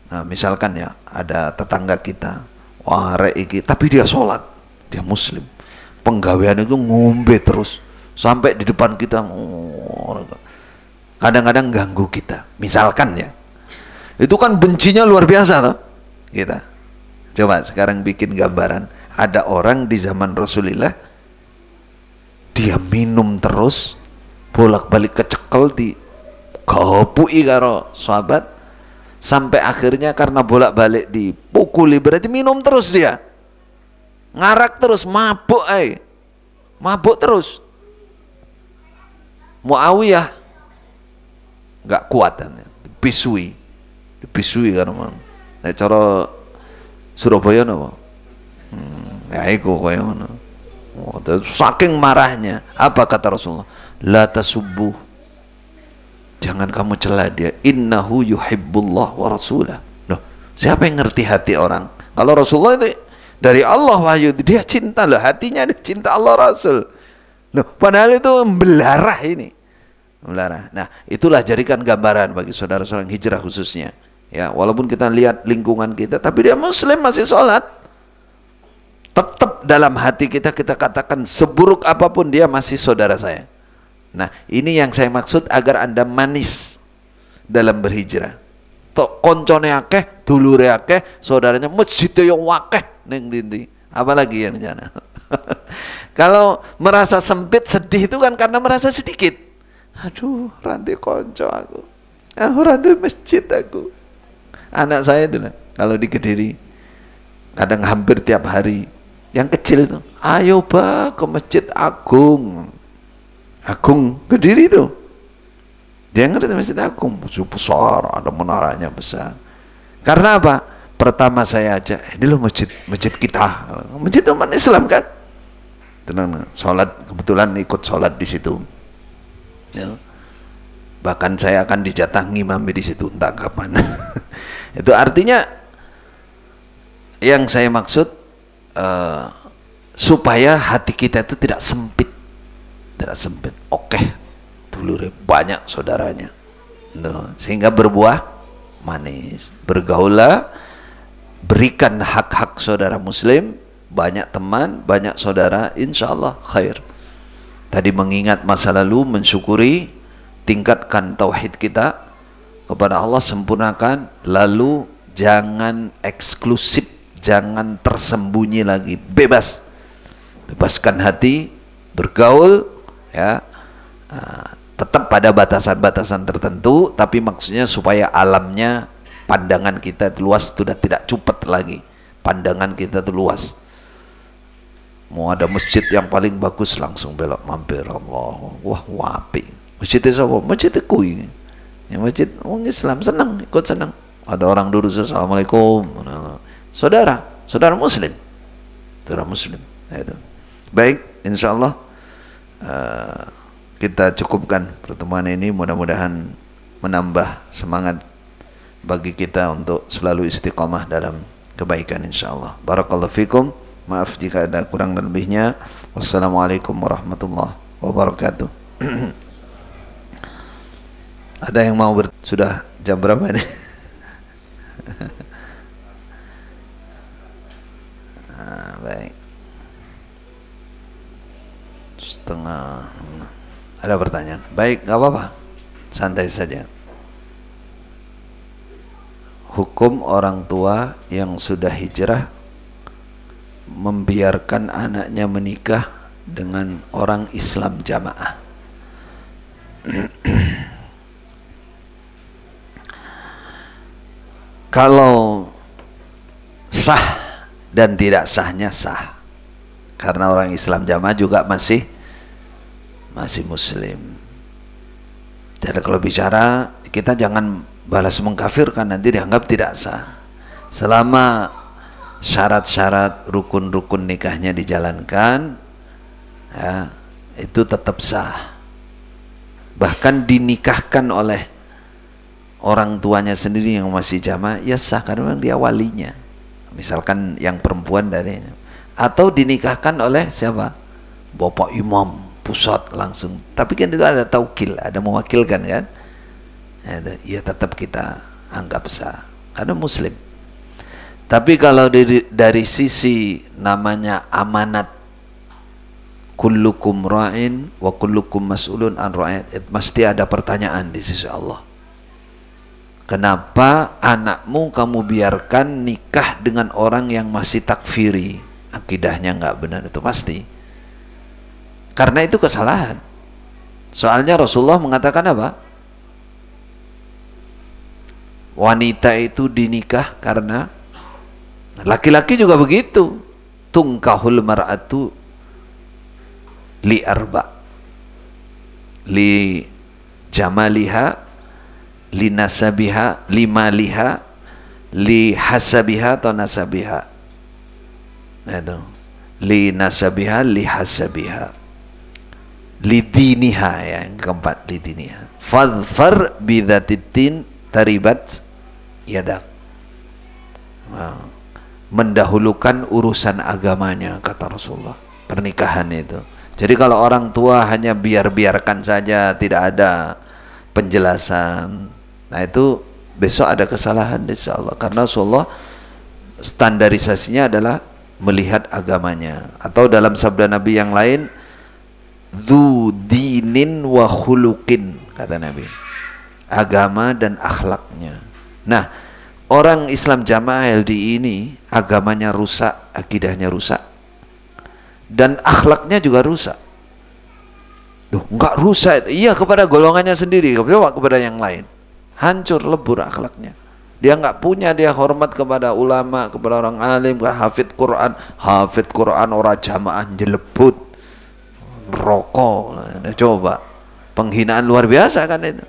Nah, misalkan ya ada tetangga kita, wah iki, tapi dia sholat, dia muslim. Penggawean itu ngombe terus sampai di depan kita, kadang-kadang ganggu kita, misalkan ya, itu kan bencinya luar biasa toh kita. Coba sekarang bikin gambaran, ada orang di zaman Rasulullah, dia minum terus, bolak-balik kecekel di gopui karo sahabat, sampai akhirnya karena bolak-balik dipukuli, berarti minum terus dia, ngarak terus, mabuk terus. Muawiyah nggak kuat, dipisui kan memang. Nah, cara Surabaya napa? Ya iku kaya ngono. Saking marahnya, apa kata Rasulullah? La tasubbu. Jangan kamu cela dia. Innahu yuhibbullah wa rasulah. Loh, siapa yang ngerti hati orang? Kalau Rasulullah itu dari Allah wahyu, dia cinta loh, hatinya dia cinta Allah Rasul. Loh, padahal itu belarah ini. Melarang. Nah, itulah jadikan gambaran bagi saudara-saudara yang hijrah khususnya. Ya, walaupun kita lihat lingkungan kita, tapi dia muslim masih sholat. Tetap dalam hati kita katakan seburuk apapun dia masih saudara saya. Nah, ini yang saya maksud agar Anda manis dalam berhijrah. Tok koncone akeh, dulure akeh, saudaranya masjid yang wakeh ning ndi. Apalagi yang jana. Kalau merasa sempit, sedih itu kan karena merasa sedikit. Aduh, rantai konco aku, rantai masjid aku. Anak saya itu kalau di Kediri, kadang hampir tiap hari, yang kecil itu, ayo ke Masjid Agung Kediri itu. Dia ngerti Masjid Agung, besar, ada menaranya besar. Karena apa? Pertama saya aja, ini loh masjid kita, masjid umat Islam kan. Tenang, sholat, kebetulan ikut sholat di situ. Ya. Bahkan saya akan dijatah ngimami di situ entah kapan. Itu artinya yang saya maksud supaya hati kita itu tidak sempit, Oke, dulure banyak saudaranya, sehingga berbuah manis. Bergaulah, berikan hak-hak saudara muslim, banyak teman, banyak saudara, insya Allah khair. Tadi mengingat masa lalu, mensyukuri, tingkatkan tauhid kita kepada Allah, sempurnakan. Lalu jangan eksklusif, jangan tersembunyi lagi, bebaskan hati, bergaul ya, tetap pada batasan-batasan tertentu, tapi maksudnya supaya alamnya, pandangan kita itu luas, sudah tidak cupet lagi, pandangan kita itu luas. Mau ada masjid yang paling bagus langsung belok mampir. Allah, wah wapi. Masjidnya siapa? Masjidnya kui. Ya masjid orang Islam senang, ikut senang. Ada orang duduk assalamualaikum. Saudara Muslim. Saudara Muslim. Nah, itu. Baik, insyaallah kita cukupkan pertemuan ini, mudah-mudahan menambah semangat bagi kita untuk selalu istiqamah dalam kebaikan insyaallah. Barakallahu fikum. Maaf jika ada kurang dan lebihnya. Wassalamualaikum warahmatullahi wabarakatuh. Ada yang mau sudah jam berapa ini? Baik. Setengah. Ada pertanyaan? Baik, nggak apa-apa. Santai saja. Hukum orang tua yang sudah hijrah membiarkan anaknya menikah dengan orang Islam jamaah. Kalau sah dan tidak sahnya sah, karena orang Islam jamaah juga masih Muslim. Jadi kalau bicara kita jangan balas mengkafirkan, nanti dianggap tidak sah. Selama syarat-syarat rukun-rukun nikahnya dijalankan, ya, itu tetap sah. Bahkan dinikahkan oleh orang tuanya sendiri yang masih jamaah, ya sah karena memang dia walinya. Misalkan yang perempuan dari, atau dinikahkan oleh siapa? Bapak imam pusat langsung. Tapi kan itu ada taukil, ada mewakilkan kan? Ya tetap kita anggap sah karena Muslim. Tapi kalau dari sisi namanya amanat, kullukum ra'in wa kullukum mas'ulun an ra'iyat, mesti ada pertanyaan di sisi Allah. Kenapa anakmu kamu biarkan nikah dengan orang yang masih takfiri, akidahnya nggak benar? Itu pasti. Karena itu kesalahan. Soalnya Rasulullah mengatakan apa? Wanita itu dinikah karena, laki-laki juga begitu. Tungkahul mar'atu li arba, li jamaliha, li nasabiha, li maliha, li hasabiha atau nasabiha. Itu li nasabiha, li hasabiha, li diniha, yang keempat li diniha. Fadfar bidzatitin taribat yadak. Mendahulukan urusan agamanya, kata Rasulullah. Pernikahan itu. Jadi kalau orang tua hanya biarkan saja, tidak ada penjelasan, nah itu besok ada kesalahan insyaallah. Karena Rasulullah standarisasinya adalah melihat agamanya. Atau dalam sabda Nabi yang lain, dzu dinin wa khuluqin, kata Nabi. Agama dan akhlaknya. Nah, orang Islam jamaah LDI ini agamanya rusak, akidahnya rusak, dan akhlaknya juga rusak. Duh, enggak rusak, iya kepada golongannya sendiri, kepada yang lain hancur lebur akhlaknya. Dia enggak punya, dia hormat kepada ulama, kepada orang alim, hafid Quran orang jamaah jelebut rokok. Nah, coba penghinaan luar biasa kan itu.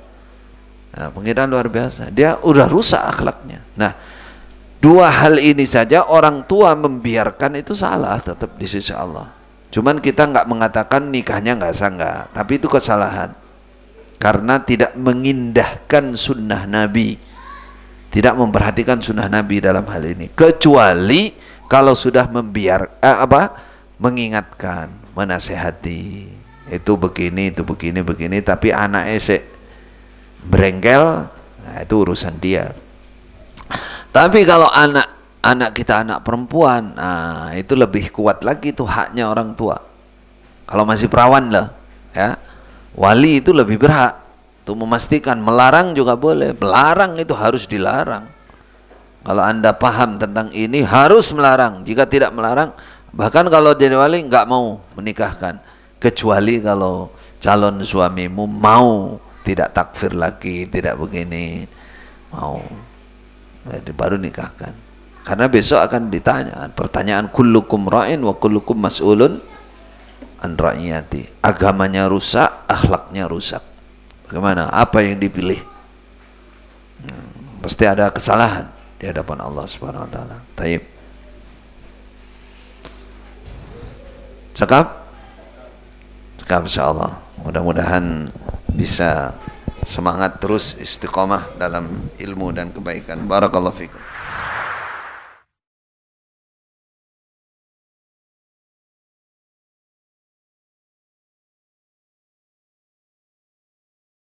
Nah, penghinaan luar biasa, dia udah rusak akhlaknya. Nah, dua hal ini saja orang tua membiarkan itu salah tetap di sisi Allah. Cuman kita nggak mengatakan nikahnya nggak sah, nggak, tapi itu kesalahan karena tidak mengindahkan sunnah Nabi, tidak memperhatikan sunnah Nabi dalam hal ini. Kecuali kalau sudah mengingatkan, menasehati, itu begini, tapi anaknya berengkel, nah itu urusan dia. Tapi kalau anak kita anak perempuan, nah itu lebih kuat lagi, itu haknya orang tua. Kalau masih perawan lah, ya, wali itu lebih berhak untuk memastikan. Melarang juga boleh, melarang itu harus dilarang. Kalau Anda paham tentang ini harus melarang. Jika tidak melarang, bahkan kalau jadi wali nggak mau menikahkan, kecuali kalau calon suamimu mau tidak takfir lagi, tidak begini, mau, jadi baru nikahkan. Karena besok akan ditanya, pertanyaan kullukum ra'in wa kullukum mas'ulun an ra'iyati. Agamanya rusak, akhlaknya rusak. Bagaimana? Apa yang dipilih? Pasti ada kesalahan di hadapan Allah Subhanahu wa taala. Taib. Cakap? Cakap insyaallah. Mudah-mudahan bisa semangat terus istiqomah dalam ilmu dan kebaikan. Barakallahu fikum.